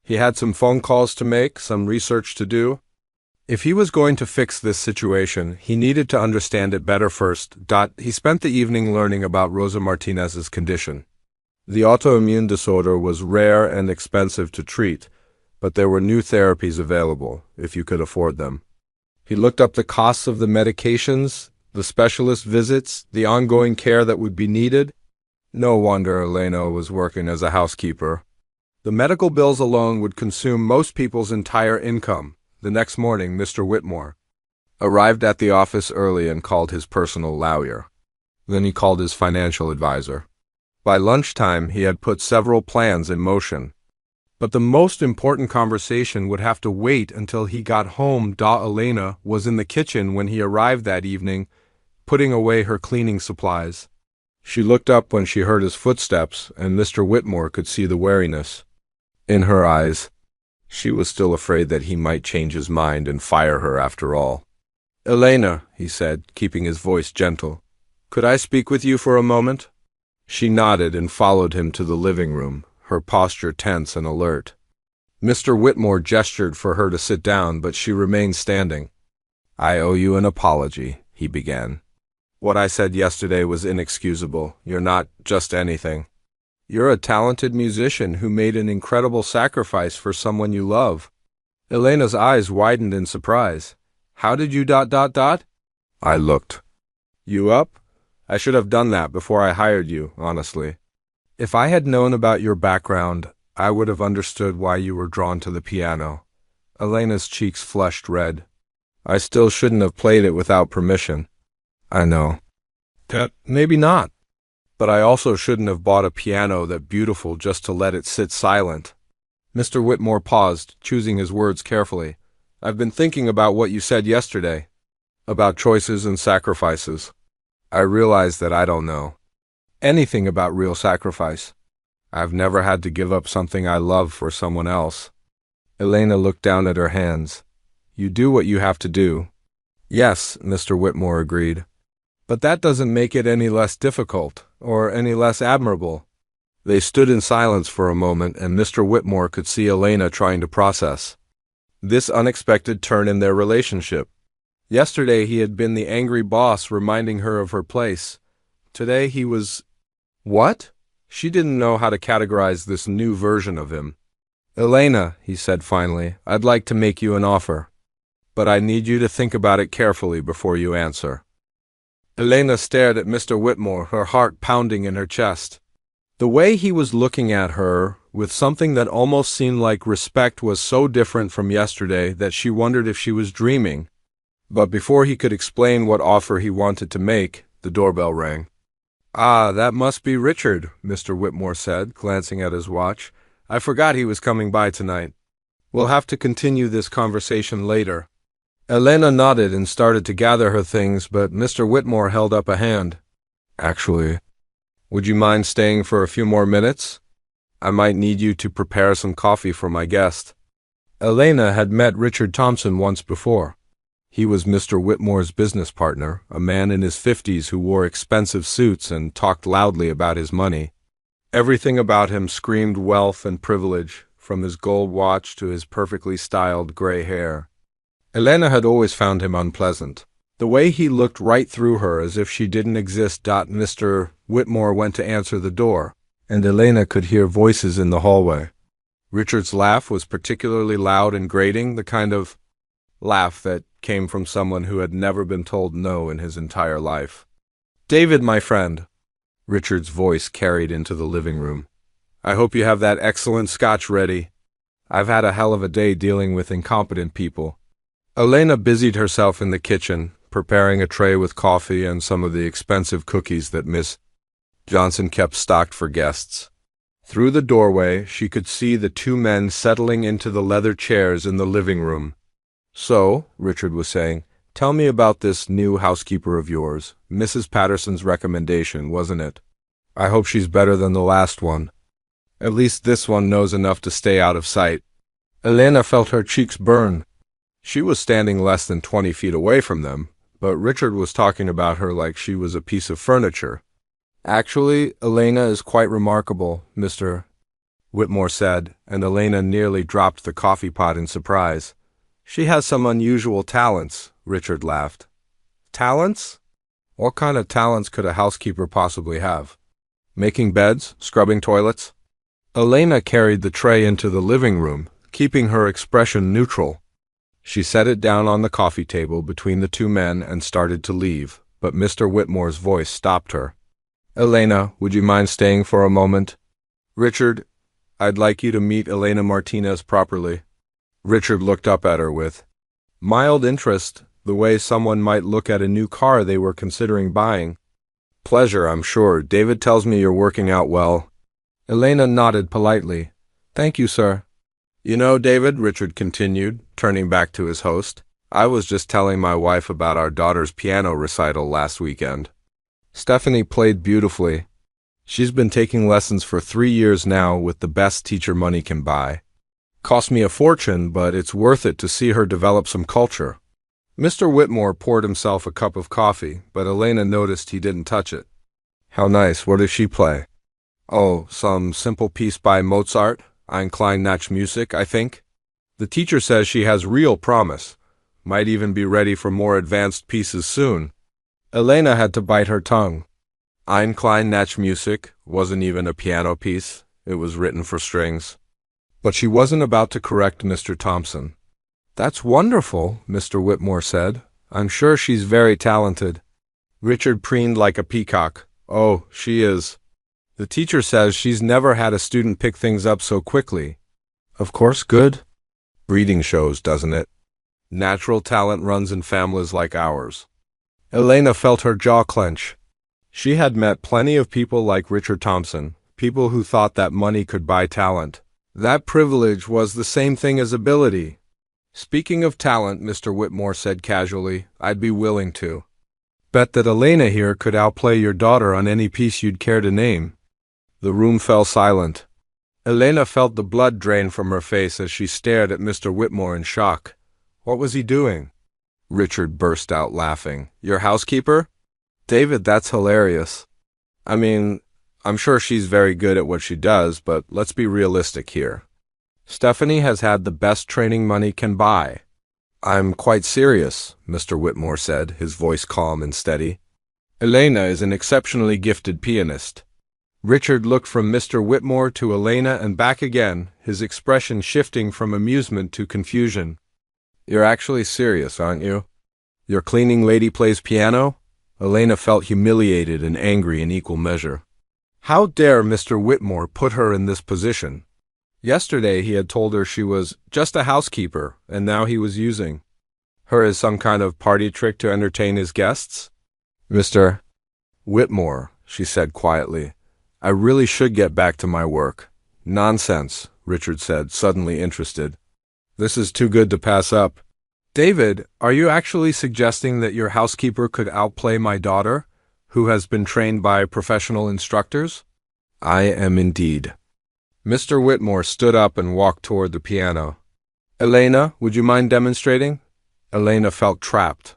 He had some phone calls to make, some research to do. If he was going to fix this situation, he needed to understand it better first. He spent the evening learning about Rosa Martinez's condition. The autoimmune disorder was rare and expensive to treat, but there were new therapies available, if you could afford them. He looked up the costs of the medications, the specialist visits, the ongoing care that would be needed. No wonder Elena was working as a housekeeper. The medical bills alone would consume most people's entire income. The next morning, Mr. Whitmore arrived at the office early and called his personal lawyer. Then he called his financial advisor. By lunchtime, he had put several plans in motion. But the most important conversation would have to wait until he got home. Elena was in the kitchen when he arrived that evening, putting away her cleaning supplies. She looked up when she heard his footsteps, and Mr. Whitmore could see the wariness in her eyes. She was still afraid that he might change his mind and fire her after all. "Elena," he said, keeping his voice gentle, "could I speak with you for a moment?" She nodded and followed him to the living room, her posture tense and alert. Mr. Whitmore gestured for her to sit down, but she remained standing. "I owe you an apology," he began. "What I said yesterday was inexcusable. You're not just anything. You're a talented musician who made an incredible sacrifice for someone you love." Elena's eyes widened in surprise. "How did you ... I looked you up? I should have done that before I hired you, honestly. If I had known about your background, I would have understood why you were drawn to the piano." Elena's cheeks flushed red. "I still shouldn't have played it without permission." "I know. Maybe not. But I also shouldn't have bought a piano that beautiful just to let it sit silent." Mr. Whitmore paused, choosing his words carefully. "I've been thinking about what you said yesterday, about choices and sacrifices. I realize that I don't know anything about real sacrifice. I've never had to give up something I love for someone else." Elena looked down at her hands. "You do what you have to do." "Yes," Mr. Whitmore agreed. "But that doesn't make it any less difficult, or any less admirable." They stood in silence for a moment, and Mr. Whitmore could see Elena trying to process this unexpected turn in their relationship. Yesterday he had been the angry boss reminding her of her place. Today he was... What? She didn't know how to categorize this new version of him. "Elena," he said finally, "I'd like to make you an offer. But I need you to think about it carefully before you answer." Elena stared at Mr. Whitmore, her heart pounding in her chest. The way he was looking at her, with something that almost seemed like respect, was so different from yesterday that she wondered if she was dreaming. But before he could explain what offer he wanted to make, the doorbell rang. "Ah, that must be Richard," Mr. Whitmore said, glancing at his watch. "I forgot he was coming by tonight. We'll have to continue this conversation later." Elena nodded and started to gather her things, but Mr. Whitmore held up a hand. Actually, would you mind staying for a few more minutes? I might need you to prepare some coffee for my guest. Elena had met Richard Thompson once before. He was Mr. Whitmore's business partner, a man in his 50s who wore expensive suits and talked loudly about his money. Everything about him screamed wealth and privilege, from his gold watch to his perfectly styled gray hair. Elena had always found him unpleasant. The way he looked right through her as if she didn't exist. Mr. Whitmore went to answer the door, and Elena could hear voices in the hallway. Richard's laugh was particularly loud and grating, the kind of laugh that came from someone who had never been told no in his entire life. "David, my friend," Richard's voice carried into the living room. "I hope you have that excellent scotch ready. I've had a hell of a day dealing with incompetent people." Elena busied herself in the kitchen, preparing a tray with coffee and some of the expensive cookies that Miss Johnson kept stocked for guests. Through the doorway, she could see the two men settling into the leather chairs in the living room. "So," Richard was saying, "tell me about this new housekeeper of yours. Mrs. Patterson's recommendation, wasn't it? I hope she's better than the last one. At least this one knows enough to stay out of sight." Elena felt her cheeks burn. She was standing less than 20 feet away from them, but Richard was talking about her like she was a piece of furniture. "Actually, Elena is quite remarkable," Mr. Whitmore said, and Elena nearly dropped the coffee pot in surprise. "She has some unusual talents," Richard laughed. "Talents? What kind of talents could a housekeeper possibly have? Making beds? Scrubbing toilets?" Elena carried the tray into the living room, keeping her expression neutral. She set it down on the coffee table between the two men and started to leave, but Mr. Whitmore's voice stopped her. "Elena, would you mind staying for a moment?" "Richard, I'd like you to meet Elena Martinez properly." Richard looked up at her with mild interest, the way someone might look at a new car they were considering buying. "Pleasure, I'm sure. David tells me you're working out well." Elena nodded politely. "Thank you, sir." "You know, David," Richard continued, turning back to his host, "I was just telling my wife about our daughter's piano recital last weekend. Stephanie played beautifully. She's been taking lessons for 3 years now with the best teacher money can buy. Cost me a fortune, but it's worth it to see her develop some culture." Mr. Whitmore poured himself a cup of coffee, but Elena noticed he didn't touch it. "How nice. What does she play?" "Oh, some simple piece by Mozart. Ein klein Nach Musik, I think. The teacher says she has real promise. Might even be ready for more advanced pieces soon." Elena had to bite her tongue. Ein klein Nach Musik wasn't even a piano piece. It was written for strings. But she wasn't about to correct Mr. Thompson. "That's wonderful," Mr. Whitmore said. "I'm sure she's very talented." Richard preened like a peacock. "Oh, she is. The teacher says she's never had a student pick things up so quickly. Of course, good breeding shows, doesn't it? Natural talent runs in families like ours." Elena felt her jaw clench. She had met plenty of people like Richard Thompson, people who thought that money could buy talent. That privilege was the same thing as ability. "Speaking of talent," Mr. Whitmore said casually, "I'd be willing to bet that Elena here could outplay your daughter on any piece you'd care to name." The room fell silent. Elena felt the blood drain from her face as she stared at Mr. Whitmore in shock. What was he doing? Richard burst out laughing. "Your housekeeper? David, that's hilarious. I mean, I'm sure she's very good at what she does, but let's be realistic here. Stephanie has had the best training money can buy." "I'm quite serious," Mr. Whitmore said, his voice calm and steady. "Elena is an exceptionally gifted pianist." Richard looked from Mr. Whitmore to Elena and back again, his expression shifting from amusement to confusion. "You're actually serious, aren't you? Your cleaning lady plays piano?" Elena felt humiliated and angry in equal measure. How dare Mr. Whitmore put her in this position? Yesterday he had told her she was just a housekeeper, and now he was using her as some kind of party trick to entertain his guests. "Mr. Whitmore," she said quietly, "I really should get back to my work." "Nonsense," Richard said, suddenly interested. "This is too good to pass up." David, are you actually suggesting that your housekeeper could outplay my daughter, who has been trained by professional instructors? I am indeed. Mr. Whitmore stood up and walked toward the piano. Elena, would you mind demonstrating? Elena felt trapped.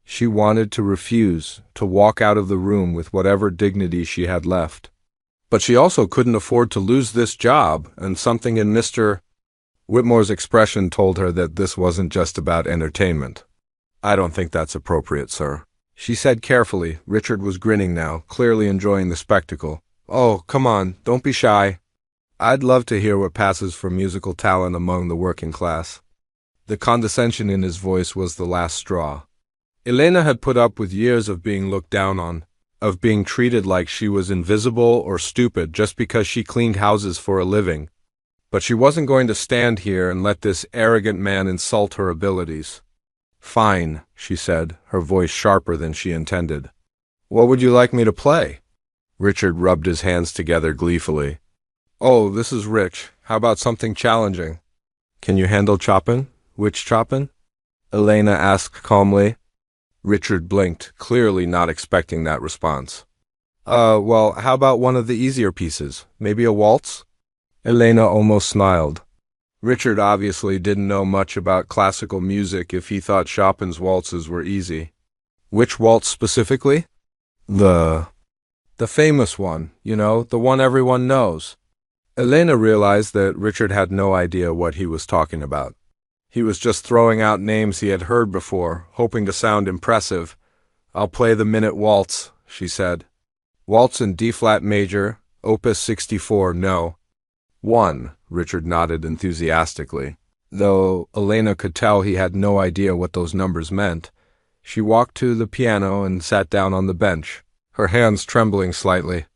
She wanted to refuse, to walk out of the room with whatever dignity she had left. But she also couldn't afford to lose this job, and something in Mr. Whitmore's expression told her that this wasn't just about entertainment. I don't think that's appropriate, sir, she said carefully. Richard was grinning now, clearly enjoying the spectacle. Oh, come on, don't be shy. I'd love to hear what passes for musical talent among the working class. The condescension in his voice was the last straw. Elena had put up with years of being looked down on, of being treated like she was invisible or stupid just because she cleaned houses for a living. But she wasn't going to stand here and let this arrogant man insult her abilities. Fine, she said, her voice sharper than she intended. What would you like me to play? Richard rubbed his hands together gleefully. Oh, this is rich. How about something challenging? Can you handle Chopin? Which Chopin? Elena asked calmly. Richard blinked, clearly not expecting that response. Well, how about one of the easier pieces? Maybe a waltz? Elena almost smiled. Richard obviously didn't know much about classical music if he thought Chopin's waltzes were easy. Which waltz specifically? The famous one, the one everyone knows. Elena realized that Richard had no idea what he was talking about. He was just throwing out names he had heard before, hoping to sound impressive. I'll play the Minute Waltz, she said. Waltz in D-flat major, Opus 64, no. 1, Richard nodded enthusiastically. Though Elena could tell he had no idea what those numbers meant, she walked to the piano and sat down on the bench, her hands trembling slightly.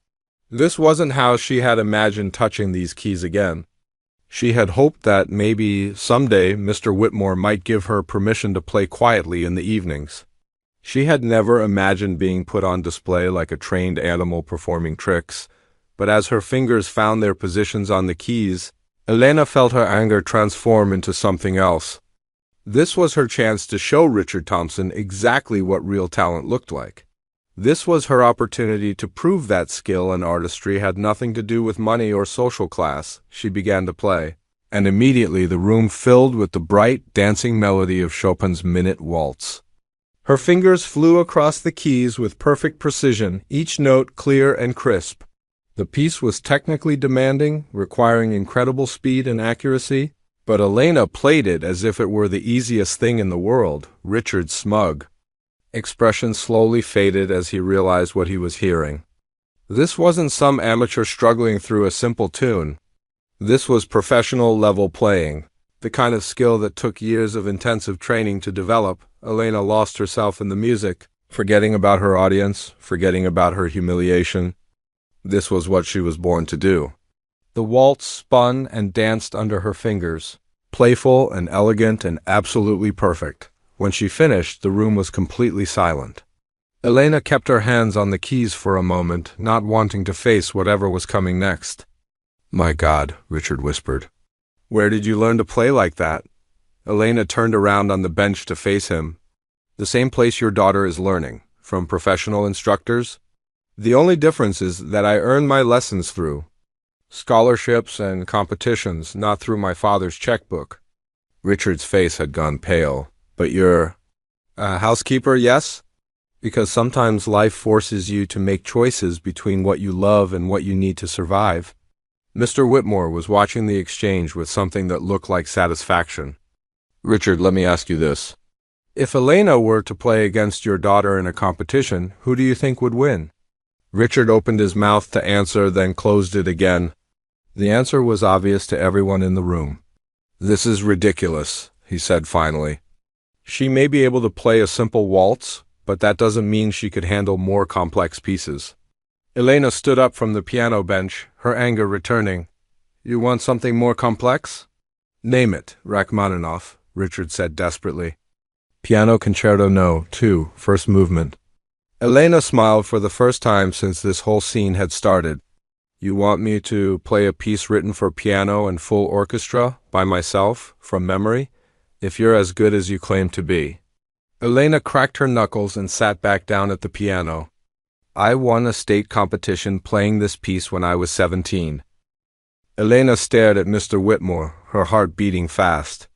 This wasn't how she had imagined touching these keys again. She had hoped that maybe someday Mr. Whitmore might give her permission to play quietly in the evenings. She had never imagined being put on display like a trained animal performing tricks, but as her fingers found their positions on the keys, Elena felt her anger transform into something else. This was her chance to show Richard Thompson exactly what real talent looked like. This was her opportunity to prove that skill and artistry had nothing to do with money or social class. She began to play, and immediately the room filled with the bright, dancing melody of Chopin's Minute Waltz. Her fingers flew across the keys with perfect precision, each note clear and crisp. The piece was technically demanding, requiring incredible speed and accuracy, but Elena played it as if it were the easiest thing in the world. Richard smug. Expression slowly faded as he realized what he was hearing. This wasn't some amateur struggling through a simple tune. This was professional-level playing, the kind of skill that took years of intensive training to develop. Elena lost herself in the music, forgetting about her audience, forgetting about her humiliation. This was what she was born to do. The waltz spun and danced under her fingers, playful and elegant and absolutely perfect. When she finished, the room was completely silent. Elena kept her hands on the keys for a moment, not wanting to face whatever was coming next. My God, Richard whispered. Where did you learn to play like that? Elena turned around on the bench to face him. The same place your daughter is learning, from professional instructors. The only difference is that I earn my lessons through scholarships and competitions, not through my father's checkbook. Richard's face had gone pale. But you're a housekeeper, yes? Because sometimes life forces you to make choices between what you love and what you need to survive. Mr. Whitmore was watching the exchange with something that looked like satisfaction. Richard, let me ask you this. If Elena were to play against your daughter in a competition, who do you think would win? Richard opened his mouth to answer, then closed it again. The answer was obvious to everyone in the room. This is ridiculous, he said finally. She may be able to play a simple waltz, but that doesn't mean she could handle more complex pieces. Elena stood up from the piano bench, her anger returning. You want something more complex? Name it, Rachmaninoff, Richard said desperately. Piano Concerto No. 2, First Movement. Elena smiled for the first time since this whole scene had started. You want me to play a piece written for piano and full orchestra, by myself, from memory? if you're as good as you claim to be. Elena cracked her knuckles and sat back down at the piano. I won a state competition playing this piece when I was 17. Elena stared at Mr. Whitmore, her heart beating fast.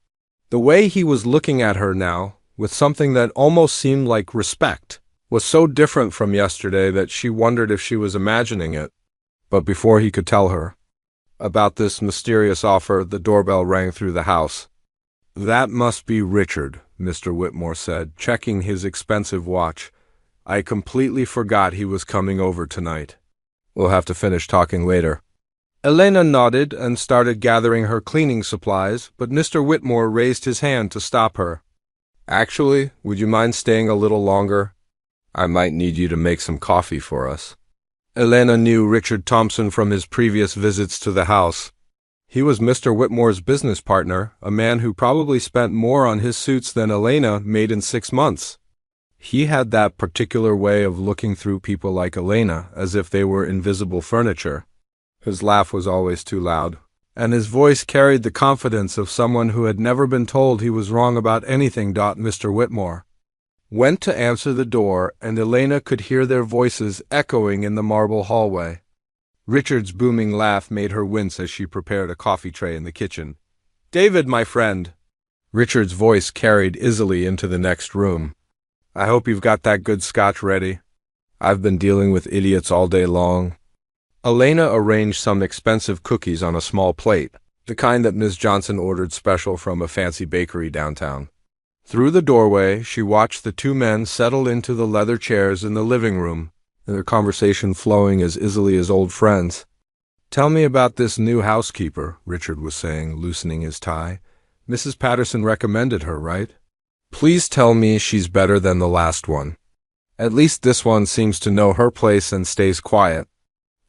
The way he was looking at her now, with something that almost seemed like respect, was so different from yesterday that she wondered if she was imagining it. But before he could tell her about this mysterious offer, the doorbell rang through the house. "That must be Richard," Mr. Whitmore said, checking his expensive watch. "I completely forgot he was coming over tonight. We'll have to finish talking later." Elena nodded and started gathering her cleaning supplies, but Mr. Whitmore raised his hand to stop her. "Actually, would you mind staying a little longer? I might need you to make some coffee for us." Elena knew Richard Thompson from his previous visits to the house. He was Mr. Whitmore's business partner, a man who probably spent more on his suits than Elena made in 6 months. He had that particular way of looking through people like Elena as if they were invisible furniture. His laugh was always too loud, and his voice carried the confidence of someone who had never been told he was wrong about anything. Mr. Whitmore went to answer the door, and Elena could hear their voices echoing in the marble hallway. Richard's booming laugh made her wince as she prepared a coffee tray in the kitchen. "David, my friend." Richard's voice carried easily into the next room. "I hope you've got that good scotch ready. I've been dealing with idiots all day long." Elena arranged some expensive cookies on a small plate, the kind that Miss Johnson ordered special from a fancy bakery downtown. Through the doorway, she watched the two men settle into the leather chairs in the living room, their conversation flowing as easily as old friends. "Tell me about this new housekeeper," Richard was saying, loosening his tie. "Mrs. Patterson recommended her, right? Please tell me she's better than the last one. At least this one seems to know her place and stays quiet."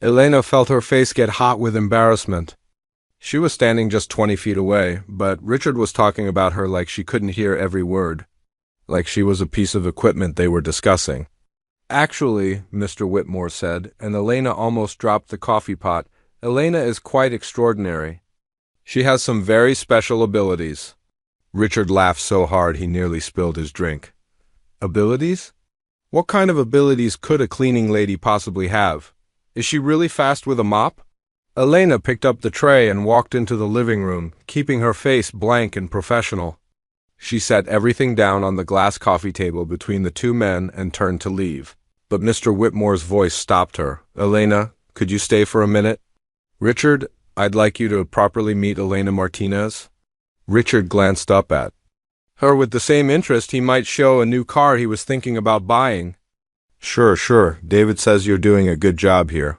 Elena felt her face get hot with embarrassment. She was standing just 20 feet away, but Richard was talking about her like she couldn't hear every word, like she was a piece of equipment they were discussing. "Actually," Mr. Whitmore said, and Elena almost dropped the coffee pot, "Elena is quite extraordinary. She has some very special abilities." Richard laughed so hard he nearly spilled his drink. "Abilities? What kind of abilities could a cleaning lady possibly have? Is she really fast with a mop?" Elena picked up the tray and walked into the living room, keeping her face blank and professional. She set everything down on the glass coffee table between the two men and turned to leave. But Mr. Whitmore's voice stopped her. "Elena, could you stay for a minute?" "Richard, I'd like you to properly meet Elena Martinez." Richard glanced up at her with the same interest he might show a new car he was thinking about buying. Sure. David says you're doing a good job here."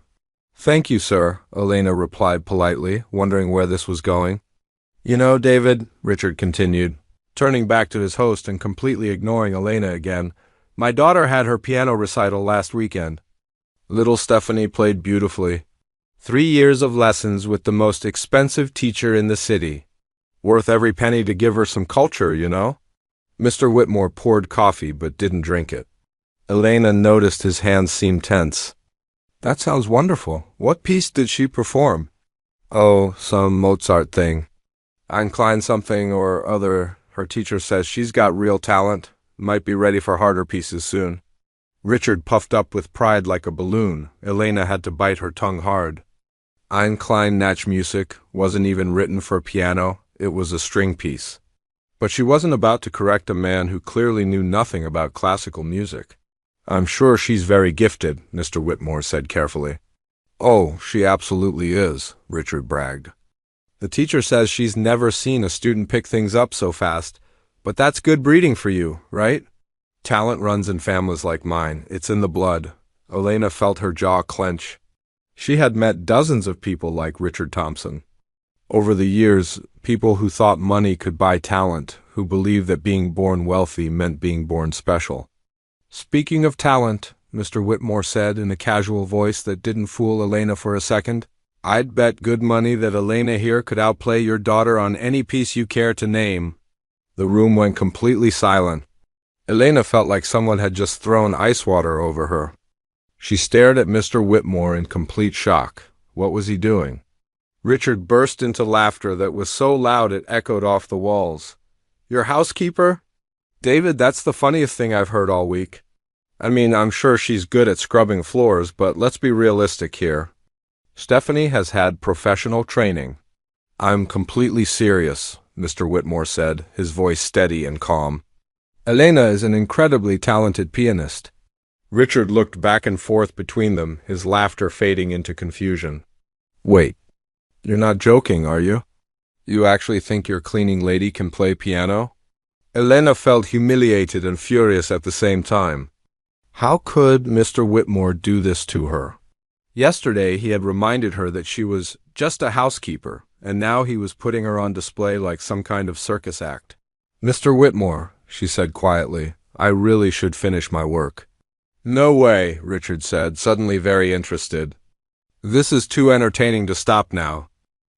"Thank you, sir," Elena replied politely, wondering where this was going. "You know, David," Richard continued, turning back to his host and completely ignoring Elena again, "my daughter had her piano recital last weekend. Little Stephanie played beautifully. 3 years of lessons with the most expensive teacher in the city. Worth every penny to give her some culture, you know?" Mr. Whitmore poured coffee but didn't drink it. Elena noticed his hands seemed tense. "That sounds wonderful. What piece did she perform?" "Oh, some Mozart thing. Ein something or other. Her teacher says she's got real talent. Might be ready for harder pieces soon." Richard puffed up with pride like a balloon. Elena had to bite her tongue hard. Ein Natch music wasn't even written for piano. It was a string piece. But she wasn't about to correct a man who clearly knew nothing about classical music. "I'm sure she's very gifted," Mr. Whitmore said carefully. "Oh, she absolutely is," Richard bragged. "The teacher says she's never seen a student pick things up so fast, but that's good breeding for you, right? Talent runs in families like mine. It's in the blood." Elena felt her jaw clench. She had met dozens of people like Richard Thompson. Over the years, people who thought money could buy talent, who believed that being born wealthy meant being born special. "Speaking of talent," Mr. Whitmore said in a casual voice that didn't fool Elena for a second, "I'd bet good money that Elena here could outplay your daughter on any piece you care to name." The room went completely silent. Elena felt like someone had just thrown ice water over her. She stared at Mr. Whitmore in complete shock. What was he doing? Richard burst into laughter that was so loud it echoed off the walls. Your housekeeper? David, that's the funniest thing I've heard all week. I mean, I'm sure she's good at scrubbing floors, but let's be realistic here. Stephanie has had professional training. I'm completely serious, Mr. Whitmore said, his voice steady and calm. Elena is an incredibly talented pianist. Richard looked back and forth between them, his laughter fading into confusion. Wait, you're not joking, are you? You actually think your cleaning lady can play piano? Elena felt humiliated and furious at the same time. How could Mr. Whitmore do this to her? Yesterday he had reminded her that she was just a housekeeper, and now he was putting her on display like some kind of circus act. Mr. Whitmore, she said quietly, I really should finish my work. No way, Richard said, suddenly very interested. This is too entertaining to stop now.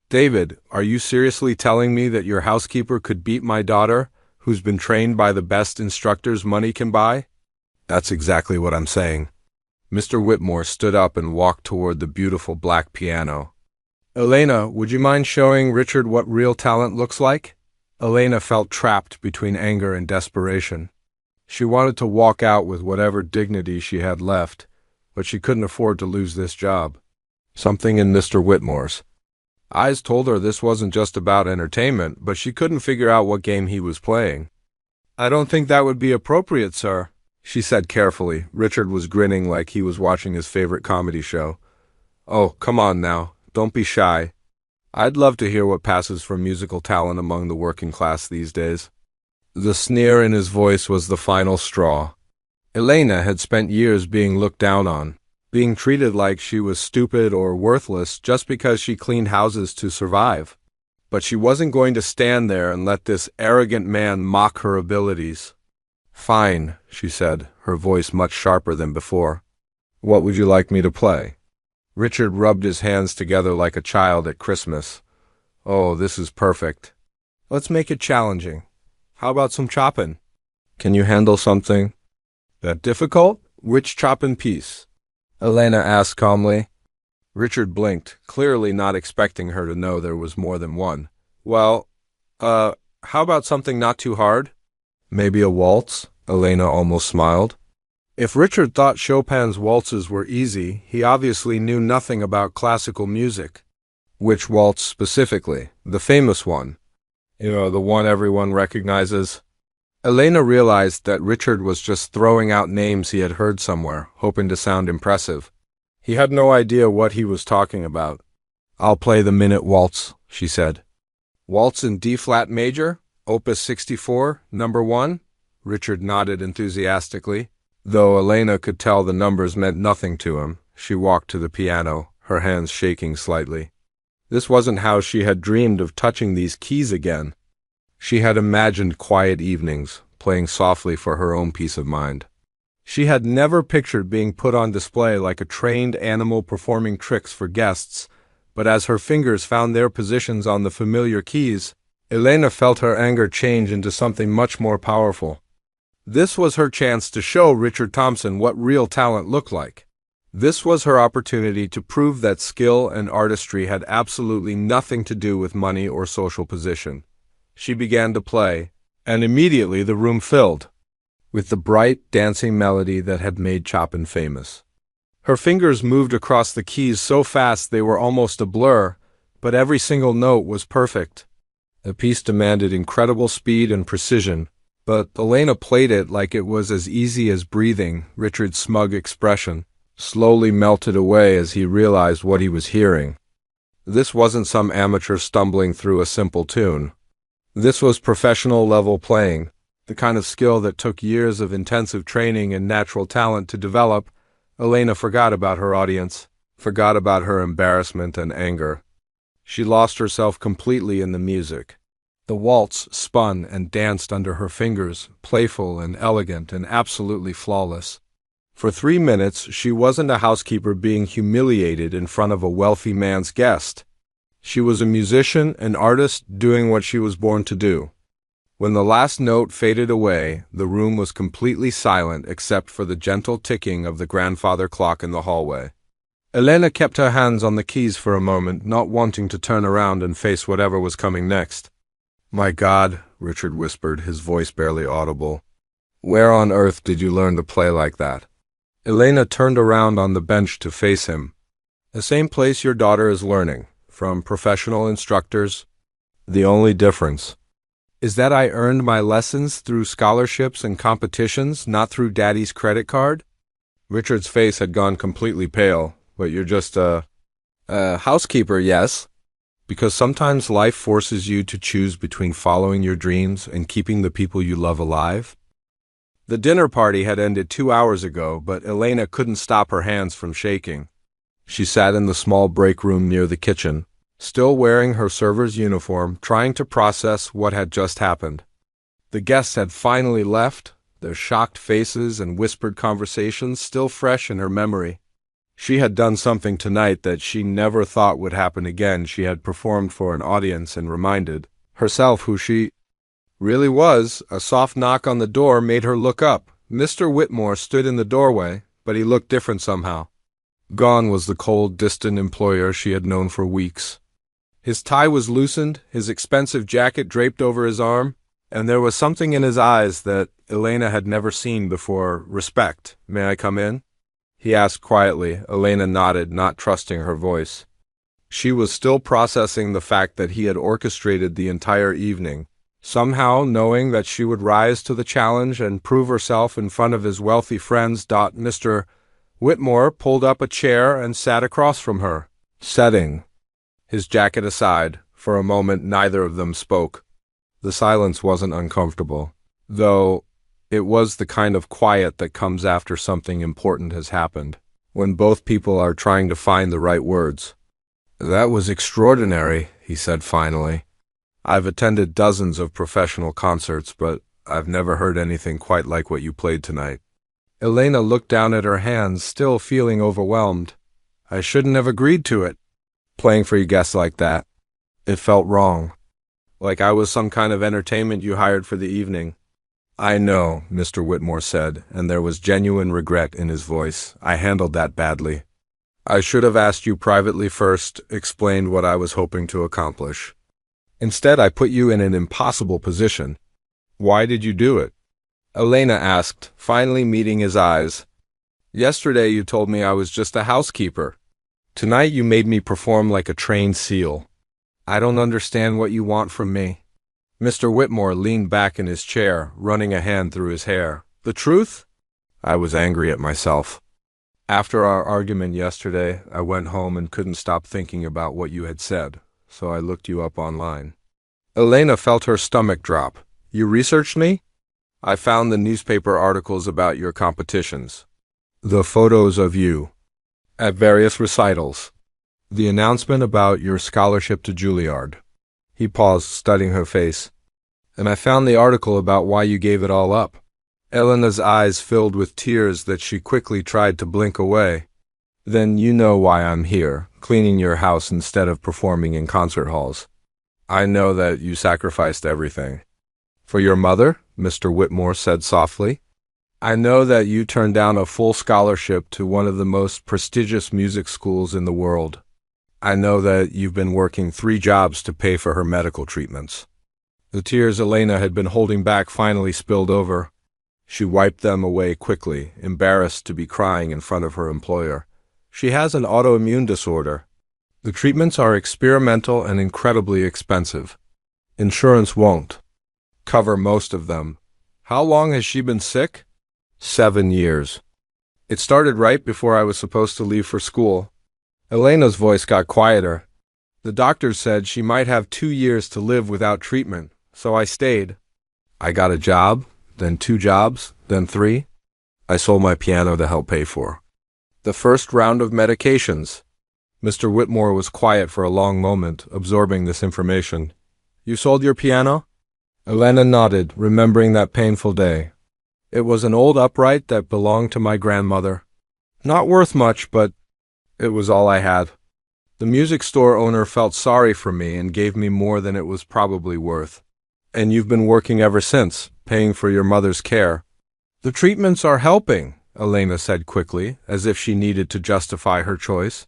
David, are you seriously telling me that your housekeeper could beat my daughter, who's been trained by the best instructors money can buy? That's exactly what I'm saying. Mr. Whitmore stood up and walked toward the beautiful black piano. Elena, would you mind showing Richard what real talent looks like? Elena felt trapped between anger and desperation. She wanted to walk out with whatever dignity she had left, but she couldn't afford to lose this job. Something in Mr. Whitmore's eyes told her this wasn't just about entertainment, but she couldn't figure out what game he was playing. I don't think that would be appropriate, sir, she said carefully. Richard was grinning like he was watching his favorite comedy show. Oh, come on now, don't be shy. I'd love to hear what passes for musical talent among the working class these days. The sneer in his voice was the final straw. Elena had spent years being looked down on, being treated like she was stupid or worthless just because she cleaned houses to survive. But she wasn't going to stand there and let this arrogant man mock her abilities. Fine, she said, her voice much sharper than before. What would you like me to play? Richard rubbed his hands together like a child at Christmas. Oh, this is perfect. Let's make it challenging. How about some choppin'? Can you handle something that difficult? Which choppin' piece? Elena asked calmly. Richard blinked, clearly not expecting her to know there was more than one. Well, how about something not too hard? Maybe a waltz? Elena almost smiled. If Richard thought Chopin's waltzes were easy, he obviously knew nothing about classical music. Which waltz specifically? The famous one. You know, the one everyone recognizes. Elena realized that Richard was just throwing out names he had heard somewhere, hoping to sound impressive. He had no idea what he was talking about. I'll play the Minute Waltz, she said. Waltz in D-flat major, Opus 64, number 1? Richard nodded enthusiastically. Though Elena could tell the numbers meant nothing to him, she walked to the piano, her hands shaking slightly. This wasn't how she had dreamed of touching these keys again. She had imagined quiet evenings, playing softly for her own peace of mind. She had never pictured being put on display like a trained animal performing tricks for guests, but as her fingers found their positions on the familiar keys, Elena felt her anger change into something much more powerful. This was her chance to show Richard Thompson what real talent looked like. This was her opportunity to prove that skill and artistry had absolutely nothing to do with money or social position. She began to play, and immediately the room filled with the bright, dancing melody that had made Chopin famous. Her fingers moved across the keys so fast they were almost a blur, but every single note was perfect. The piece demanded incredible speed and precision, but Elena played it like it was as easy as breathing. Richard's smug expression slowly melted away as he realized what he was hearing. This wasn't some amateur stumbling through a simple tune. This was professional-level playing, the kind of skill that took years of intensive training and natural talent to develop. Elena forgot about her audience, forgot about her embarrassment and anger. She lost herself completely in the music. The waltz spun and danced under her fingers, playful and elegant and absolutely flawless. For 3 minutes, she wasn't a housekeeper being humiliated in front of a wealthy man's guest. She was a musician, an artist, doing what she was born to do. When the last note faded away, the room was completely silent except for the gentle ticking of the grandfather clock in the hallway. Elena kept her hands on the keys for a moment, not wanting to turn around and face whatever was coming next. My God, Richard whispered, his voice barely audible. Where on earth did you learn to play like that? Elena turned around on the bench to face him. The same place your daughter is learning, from professional instructors. The only difference is that I earned my lessons through scholarships and competitions, not through Daddy's credit card. Richard's face had gone completely pale. But you're just a housekeeper, yes? Because sometimes life forces you to choose between following your dreams and keeping the people you love alive. The dinner party had ended 2 hours ago, but Elena couldn't stop her hands from shaking. She sat in the small break room near the kitchen, still wearing her server's uniform, trying to process what had just happened. The guests had finally left, their shocked faces and whispered conversations still fresh in her memory. She had done something tonight that she never thought would happen again. She had performed for an audience and reminded herself who she really was. A soft knock on the door made her look up. Mr. Whitmore stood in the doorway, but he looked different somehow. Gone was the cold, distant employer she had known for weeks. His tie was loosened, his expensive jacket draped over his arm, and there was something in his eyes that Elena had never seen before. Respect. May I come in? He asked quietly. Elena nodded, not trusting her voice. She was still processing the fact that he had orchestrated the entire evening, somehow knowing that she would rise to the challenge and prove herself in front of his wealthy friends. Mr. Whitmore pulled up a chair and sat across from her, setting his jacket aside. For a moment, neither of them spoke. The silence wasn't uncomfortable, though it was the kind of quiet that comes after something important has happened, when both people are trying to find the right words. That was extraordinary, he said finally. I've attended dozens of professional concerts, but I've never heard anything quite like what you played tonight. Elena looked down at her hands, still feeling overwhelmed. I shouldn't have agreed to it. Playing for you guests like that. It felt wrong. Like I was some kind of entertainment you hired for the evening. I know, Mr. Whitmore said, and there was genuine regret in his voice. I handled that badly. I should have asked you privately first, explained what I was hoping to accomplish. Instead, I put you in an impossible position. Why did you do it? Elena asked, finally meeting his eyes. Yesterday you told me I was just a housekeeper. Tonight you made me perform like a trained SEAL. I don't understand what you want from me. Mr. Whitmore leaned back in his chair, running a hand through his hair. The truth? I was angry at myself. After our argument yesterday, I went home and couldn't stop thinking about what you had said, so I looked you up online. Elena felt her stomach drop. You researched me? I found the newspaper articles about your competitions. The photos of you at various recitals. The announcement about your scholarship to Juilliard. He paused, studying her face. And I found the article about why you gave it all up. Elena's eyes filled with tears that she quickly tried to blink away. Then you know why I'm here, cleaning your house instead of performing in concert halls. I know that you sacrificed everything. For your mother, Mr. Whitmore said softly. I know that you turned down a full scholarship to one of the most prestigious music schools in the world. I know that you've been working 3 jobs to pay for her medical treatments. The tears Elena had been holding back finally spilled over. She wiped them away quickly, embarrassed to be crying in front of her employer. She has an autoimmune disorder. The treatments are experimental and incredibly expensive. Insurance won't cover most of them. How long has she been sick? 7 years. It started right before I was supposed to leave for school. Elena's voice got quieter. The doctors said she might have 2 years to live without treatment, so I stayed. I got a job, then 2 jobs, then 3. I sold my piano to help pay for the first round of medications. Mr. Whitmore was quiet for a long moment, absorbing this information. You sold your piano? Elena nodded, remembering that painful day. It was an old upright that belonged to my grandmother. Not worth much, but it was all I had. The music store owner felt sorry for me and gave me more than it was probably worth. And you've been working ever since, paying for your mother's care. The treatments are helping, Elena said quickly, as if she needed to justify her choice.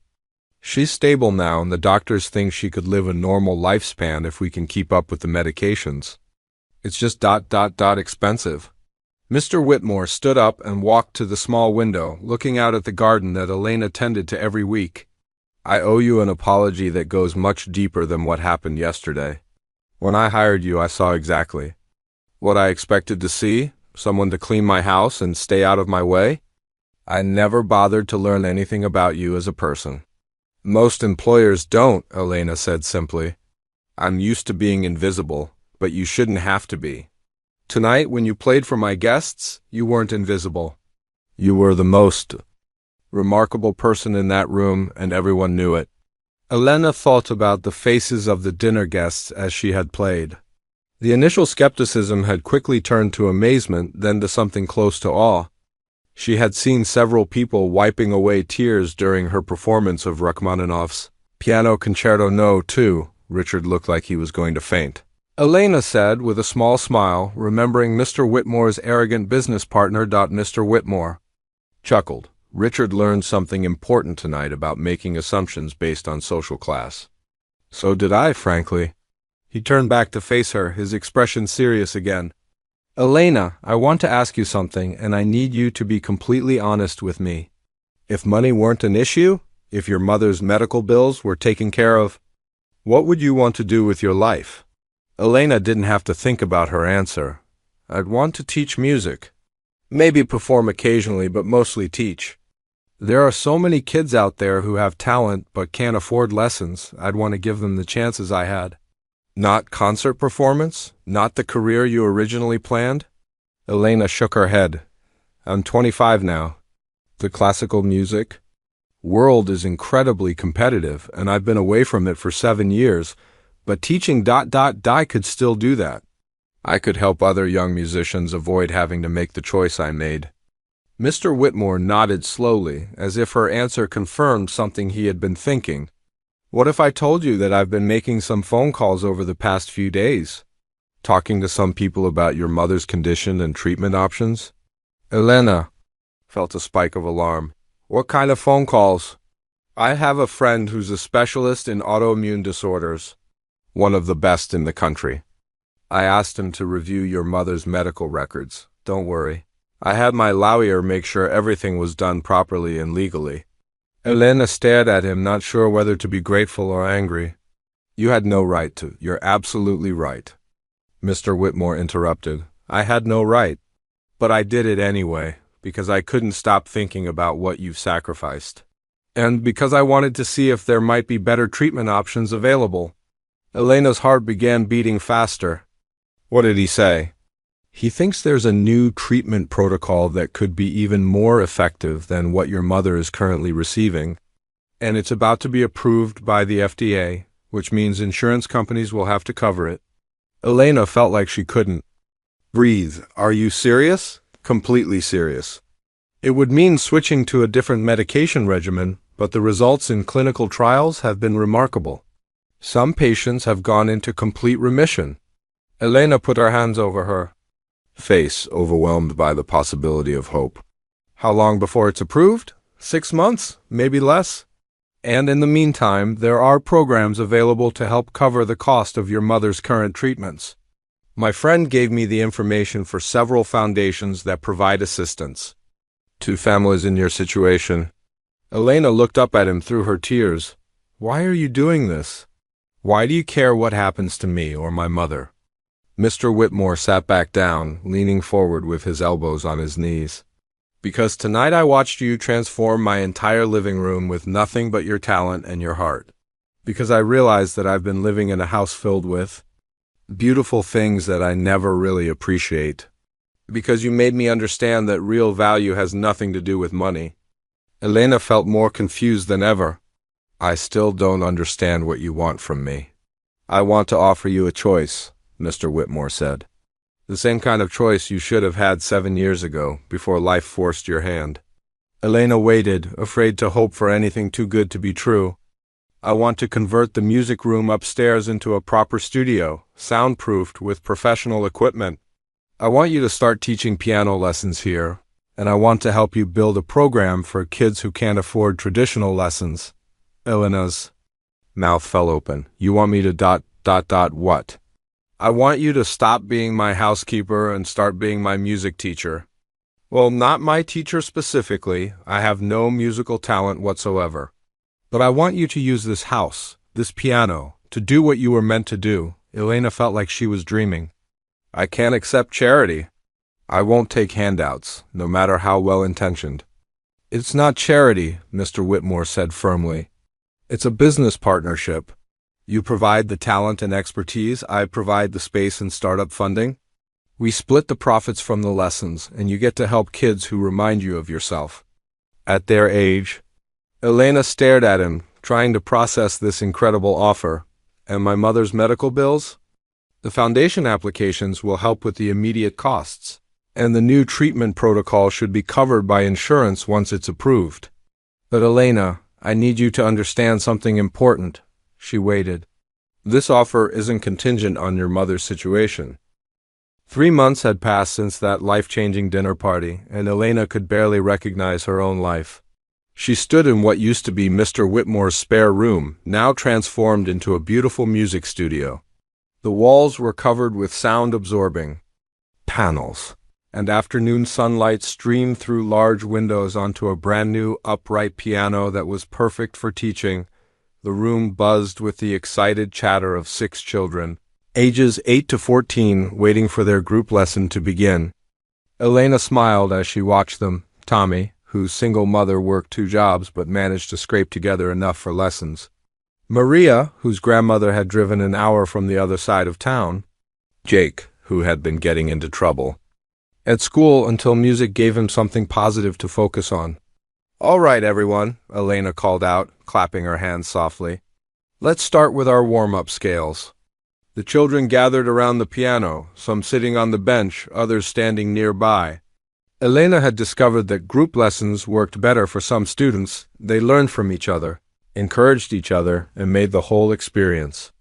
She's stable now, and the doctors think she could live a normal lifespan if we can keep up with the medications. It's just expensive. Mr. Whitmore stood up and walked to the small window, looking out at the garden that Elena tended to every week. I owe you an apology that goes much deeper than what happened yesterday. When I hired you, I saw exactly what I expected to see, someone to clean my house and stay out of my way. I never bothered to learn anything about you as a person. Most employers don't, Elena said simply. I'm used to being invisible, but you shouldn't have to be. Tonight, when you played for my guests, you weren't invisible. You were the most remarkable person in that room, and everyone knew it. Elena thought about the faces of the dinner guests as she had played. The initial skepticism had quickly turned to amazement, then to something close to awe. She had seen several people wiping away tears during her performance of Rachmaninoff's Piano Concerto No. 2. Richard looked like he was going to faint. Elena said, with a small smile, remembering Mr. Whitmore's arrogant business partner. Mr. Whitmore chuckled. Richard learned something important tonight about making assumptions based on social class. So did I, frankly. He turned back to face her, his expression serious again. Elena, I want to ask you something, and I need you to be completely honest with me. If money weren't an issue, if your mother's medical bills were taken care of, what would you want to do with your life? Elena didn't have to think about her answer. I'd want to teach music. Maybe perform occasionally, but mostly teach. There are so many kids out there who have talent but can't afford lessons. I'd want to give them the chances I had. Not concert performance? Not the career you originally planned? Elena shook her head. I'm 25 now. The classical music world is incredibly competitive, and I've been away from it for 7 years, but teaching ... I could still do that. I could help other young musicians avoid having to make the choice I made. Mr. Whitmore nodded slowly, as if her answer confirmed something he had been thinking. What if I told you that I've been making some phone calls over the past few days, talking to some people about your mother's condition and treatment options? Elena felt a spike of alarm. What kind of phone calls? I have a friend who's a specialist in autoimmune disorders, one of the best in the country. I asked him to review your mother's medical records. Don't worry. I had my lawyer make sure everything was done properly and legally. Elena stared at him, not sure whether to be grateful or angry. You had no right to. You're absolutely right. Mr. Whitmore interrupted. I had no right. But I did it anyway, because I couldn't stop thinking about what you've sacrificed. And because I wanted to see if there might be better treatment options available. Elena's heart began beating faster. What did he say? He thinks there's a new treatment protocol that could be even more effective than what your mother is currently receiving, and it's about to be approved by the FDA, which means insurance companies will have to cover it. Elena felt like she couldn't breathe. Are you serious? Completely serious. It would mean switching to a different medication regimen, but the results in clinical trials have been remarkable. Some patients have gone into complete remission. Elena put her hands over her face, overwhelmed by the possibility of hope. How long before it's approved? 6 months? Maybe less? And in the meantime, there are programs available to help cover the cost of your mother's current treatments. My friend gave me the information for several foundations that provide assistance to families in your situation. Elena looked up at him through her tears. Why are you doing this? Why do you care what happens to me or my mother? Mr. Whitmore sat back down, leaning forward with his elbows on his knees. Because tonight I watched you transform my entire living room with nothing but your talent and your heart. Because I realized that I've been living in a house filled with beautiful things that I never really appreciate. Because you made me understand that real value has nothing to do with money. Elena felt more confused than ever. I still don't understand what you want from me. I want to offer you a choice, Mr. Whitmore said. The same kind of choice you should have had 7 years ago, before life forced your hand. Elena waited, afraid to hope for anything too good to be true. I want to convert the music room upstairs into a proper studio, soundproofed with professional equipment. I want you to start teaching piano lessons here, and I want to help you build a program for kids who can't afford traditional lessons. Elena's mouth fell open. You want me to what? I want you to stop being my housekeeper and start being my music teacher. Well, not my teacher specifically. I have no musical talent whatsoever. But I want you to use this house, this piano, to do what you were meant to do. Elena felt like she was dreaming. I can't accept charity. I won't take handouts, no matter how well-intentioned. It's not charity, Mr. Whitmore said firmly. It's a business partnership. You provide the talent and expertise, I provide the space and startup funding. We split the profits from the lessons, and you get to help kids who remind you of yourself. At their age, Elena stared at him, trying to process this incredible offer. And my mother's medical bills? The foundation applications will help with the immediate costs, and the new treatment protocol should be covered by insurance once it's approved. But Elena, I need you to understand something important. She waited. This offer isn't contingent on your mother's situation. 3 months had passed since that life-changing dinner party, and Elena could barely recognize her own life. She stood in what used to be Mr. Whitmore's spare room, now transformed into a beautiful music studio. The walls were covered with sound-absorbing panels, and afternoon sunlight streamed through large windows onto a brand-new upright piano that was perfect for teaching. The room buzzed with the excited chatter of 6 children, ages 8 to 14, waiting for their group lesson to begin. Elena smiled as she watched them. Tommy, whose single mother worked 2 jobs but managed to scrape together enough for lessons. Maria, whose grandmother had driven an hour from the other side of town. Jake, who had been getting into trouble at school until music gave him something positive to focus on. All right, everyone, Elena called out, clapping her hands softly. Let's start with our warm-up scales. The children gathered around the piano, some sitting on the bench, others standing nearby. Elena had discovered that group lessons worked better for some students. They learned from each other, encouraged each other, and made the whole experience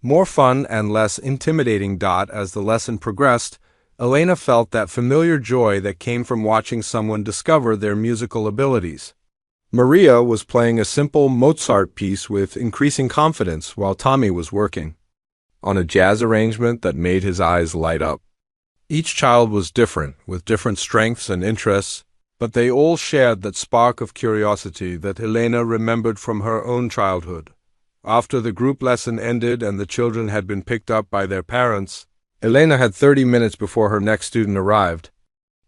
more fun and less intimidating. As the lesson progressed, Elena felt that familiar joy that came from watching someone discover their musical abilities. Maria was playing a simple Mozart piece with increasing confidence while Tommy was working on a jazz arrangement that made his eyes light up. Each child was different, with different strengths and interests, but they all shared that spark of curiosity that Elena remembered from her own childhood. After the group lesson ended and the children had been picked up by their parents, Elena had 30 minutes before her next student arrived.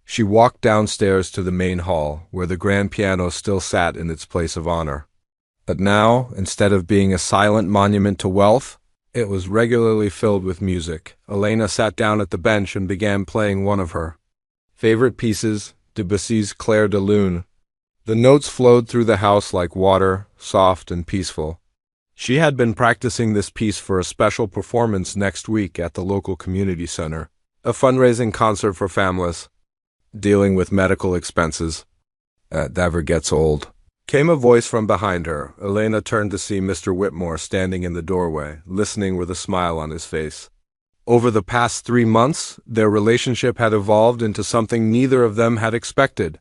She walked downstairs to the main hall, where the grand piano still sat in its place of honor. But now, instead of being a silent monument to wealth, it was regularly filled with music. Elena sat down at the bench and began playing one of her favorite pieces, Debussy's Clair de Lune. The notes flowed through the house like water, soft and peaceful. She had been practicing this piece for a special performance next week at the local community center, a fundraising concert for families dealing with medical expenses. That never gets old. Came a voice from behind her. Elena turned to see Mr. Whitmore standing in the doorway, listening with a smile on his face. Over the past 3 months, their relationship had evolved into something neither of them had expected.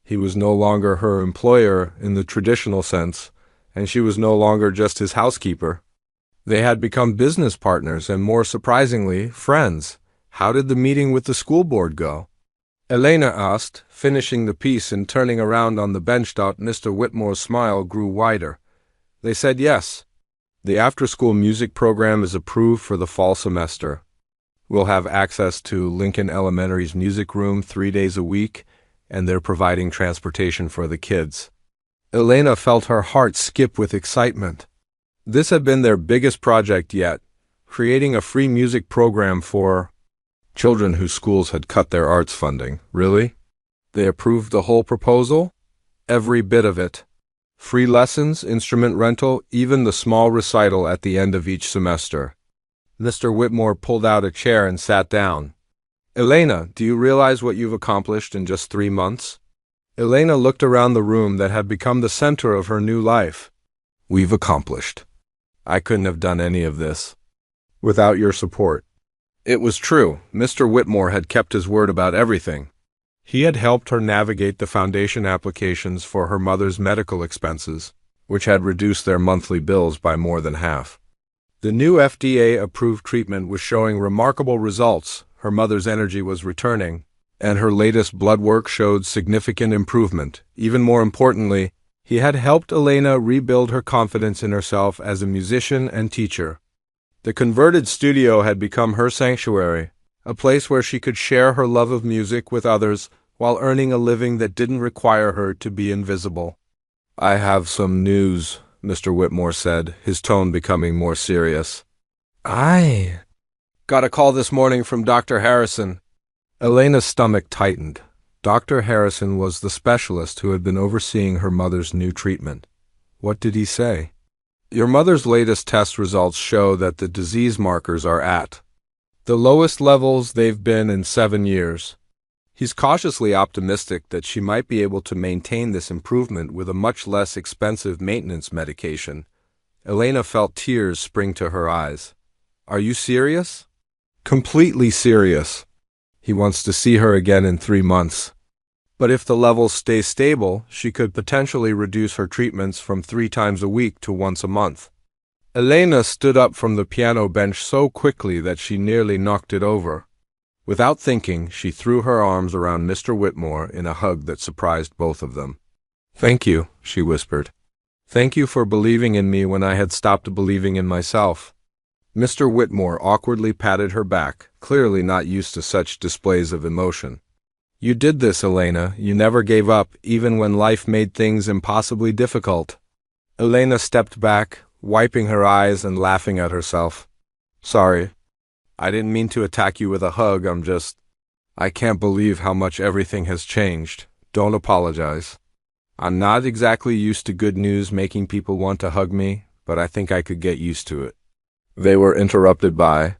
He was no longer her employer in the traditional sense, and she was no longer just his housekeeper. They had become business partners and, more surprisingly, friends. How did the meeting with the school board go? Elena asked, finishing the piece and turning around on the bench. Mr. Whitmore's smile grew wider. They said yes. The after-school music program is approved for the fall semester. We'll have access to Lincoln Elementary's music room 3 days a week, and they're providing transportation for the kids. Elena felt her heart skip with excitement. This had been their biggest project yet, creating a free music program for children whose schools had cut their arts funding. Really? They approved the whole proposal? Every bit of it. Free lessons, instrument rental, even the small recital at the end of each semester. Mr. Whitmore pulled out a chair and sat down. Elena, do you realize what you've accomplished in just 3 months? Elena looked around the room that had become the center of her new life. We've accomplished. I couldn't have done any of this without your support. It was true. Mr. Whitmore had kept his word about everything. He had helped her navigate the foundation applications for her mother's medical expenses, which had reduced their monthly bills by more than half. The new FDA-approved treatment was showing remarkable results, her mother's energy was returning, and her latest blood work showed significant improvement. Even more importantly, he had helped Elena rebuild her confidence in herself as a musician and teacher. The converted studio had become her sanctuary, a place where she could share her love of music with others while earning a living that didn't require her to be invisible. "I have some news," Mr. Whitmore said, his tone becoming more serious. "I got a call this morning from Dr. Harrison." Elena's stomach tightened. Dr. Harrison was the specialist who had been overseeing her mother's new treatment. What did he say? "Your mother's latest test results show that the disease markers are at the lowest levels they've been in 7 years. He's cautiously optimistic that she might be able to maintain this improvement with a much less expensive maintenance medication." Elena felt tears spring to her eyes. "Are you serious?" "Completely serious. He wants to see her again in 3 months. But if the levels stay stable, she could potentially reduce her treatments from 3 times a week to once a month." Elena stood up from the piano bench so quickly that she nearly knocked it over. Without thinking, she threw her arms around Mr. Whitmore in a hug that surprised both of them. "Thank you," she whispered. "Thank you for believing in me when I had stopped believing in myself." Mr. Whitmore awkwardly patted her back, clearly not used to such displays of emotion. "You did this, Elena. You never gave up, even when life made things impossibly difficult." Elena stepped back, wiping her eyes and laughing at herself. "Sorry. I didn't mean to attack you with a hug. I can't believe how much everything has changed. Don't apologize. I'm not exactly used to good news making people want to hug me, but I think I could get used to it." They were interrupted by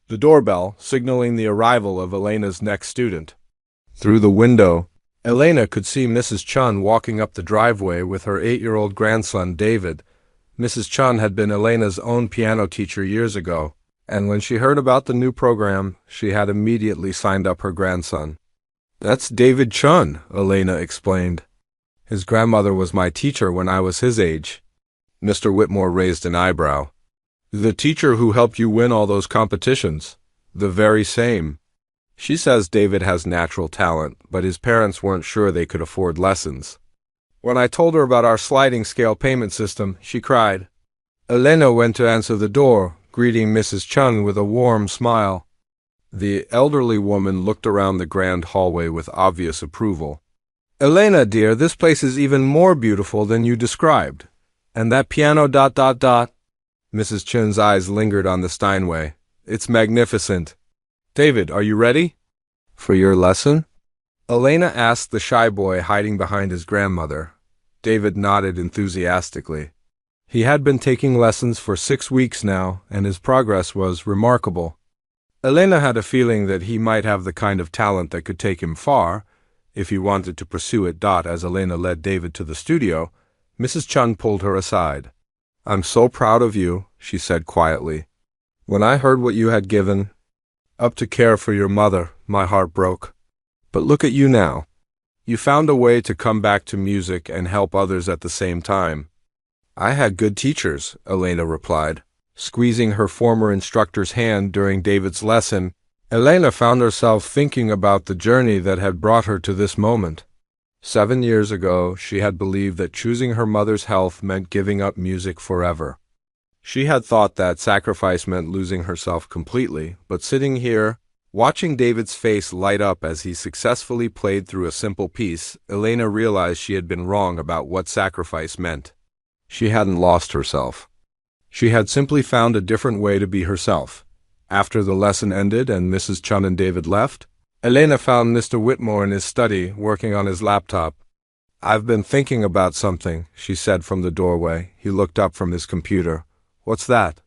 the doorbell, signaling the arrival of Elena's next student. Through the window, Elena could see Mrs. Chun walking up the driveway with her 8-year-old grandson, David. Mrs. Chun had been Elena's own piano teacher years ago, and when she heard about the new program, she had immediately signed up her grandson. "That's David Chun," Elena explained. "His grandmother was my teacher when I was his age." Mr. Whitmore raised an eyebrow. "The teacher who helped you win all those competitions? The very same." "She says David has natural talent, but his parents weren't sure they could afford lessons. When I told her about our sliding scale payment system, she cried." Elena went to answer the door, greeting Mrs. Chun with a warm smile. The elderly woman looked around the grand hallway with obvious approval. "Elena, dear, this place is even more beautiful than you described. And that piano ... Mrs. Chun's eyes lingered on the Steinway. "It's magnificent. David, are you ready?" "For your lesson?" Elena asked the shy boy hiding behind his grandmother. David nodded enthusiastically. He had been taking lessons for 6 weeks now, and his progress was remarkable. Elena had a feeling that he might have the kind of talent that could take him far, if he wanted to pursue it. As Elena led David to the studio, Mrs. Chun pulled her aside. "I'm so proud of you," she said quietly. "When I heard what you had given up to care for your mother, my heart broke. But look at you now. You found a way to come back to music and help others at the same time." "I had good teachers," Elena replied. Squeezing her former instructor's hand during David's lesson, Elena found herself thinking about the journey that had brought her to this moment. 7 years ago, she had believed that choosing her mother's health meant giving up music forever. She had thought that sacrifice meant losing herself completely, but sitting here, watching David's face light up as he successfully played through a simple piece, Elena realized she had been wrong about what sacrifice meant. She hadn't lost herself. She had simply found a different way to be herself. After the lesson ended and Mrs. Chun and David left, Elena found Mr. Whitmore in his study, working on his laptop. "I've been thinking about something," she said from the doorway. He looked up from his computer. "What's that?"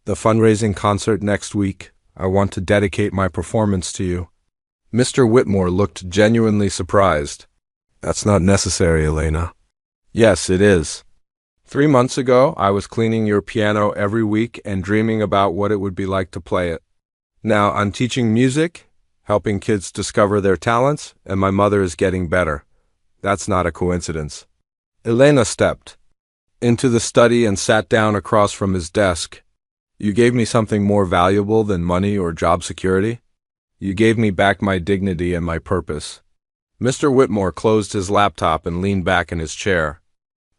"The fundraising concert next week. I want to dedicate my performance to you." Mr. Whitmore looked genuinely surprised. "That's not necessary, Elena." "Yes, it is. 3 months ago, I was cleaning your piano every week and dreaming about what it would be like to play it. Now I'm teaching music, helping kids discover their talents, and my mother is getting better. That's not a coincidence." Elena stepped into the study and sat down across from his desk. You gave me something more valuable than money or job security. You gave me back my dignity and my purpose. Mr. Whitmore closed his laptop and leaned back in his chair.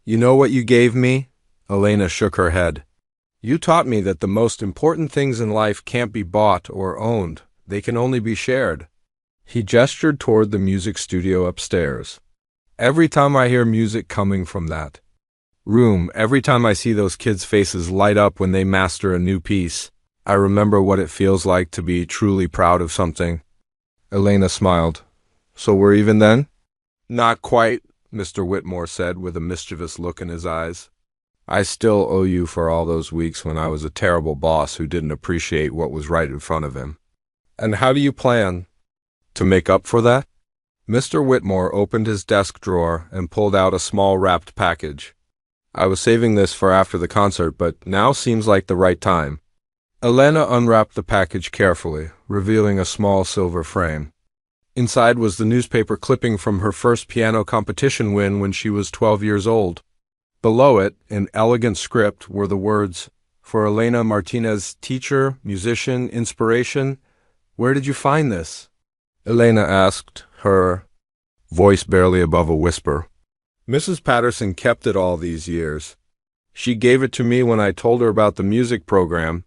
You know what you gave me? Elena shook her head. You taught me that the most important things in life can't be bought or owned. They can only be shared. He gestured toward the music studio upstairs. Every time I hear music coming from that room, every time I see those kids' faces light up when they master a new piece, I remember what it feels like to be truly proud of something. Elena smiled. So we're even then? Not quite, Mr. Whitmore said with a mischievous look in his eyes. I still owe you for all those weeks when I was a terrible boss who didn't appreciate what was right in front of him. And how do you plan to make up for that? Mr. Whitmore opened his desk drawer and pulled out a small wrapped package. I was saving this for after the concert, but now seems like the right time. Elena unwrapped the package carefully, revealing a small silver frame. Inside was the newspaper clipping from her first piano competition win when she was 12 years old. Below it, in elegant script, were the words, "For Elena Martinez, teacher, musician, inspiration. Where did you find this?" Elena asked, her voice barely above a whisper. Mrs. Patterson kept it all these years. She gave it to me when I told her about the music program,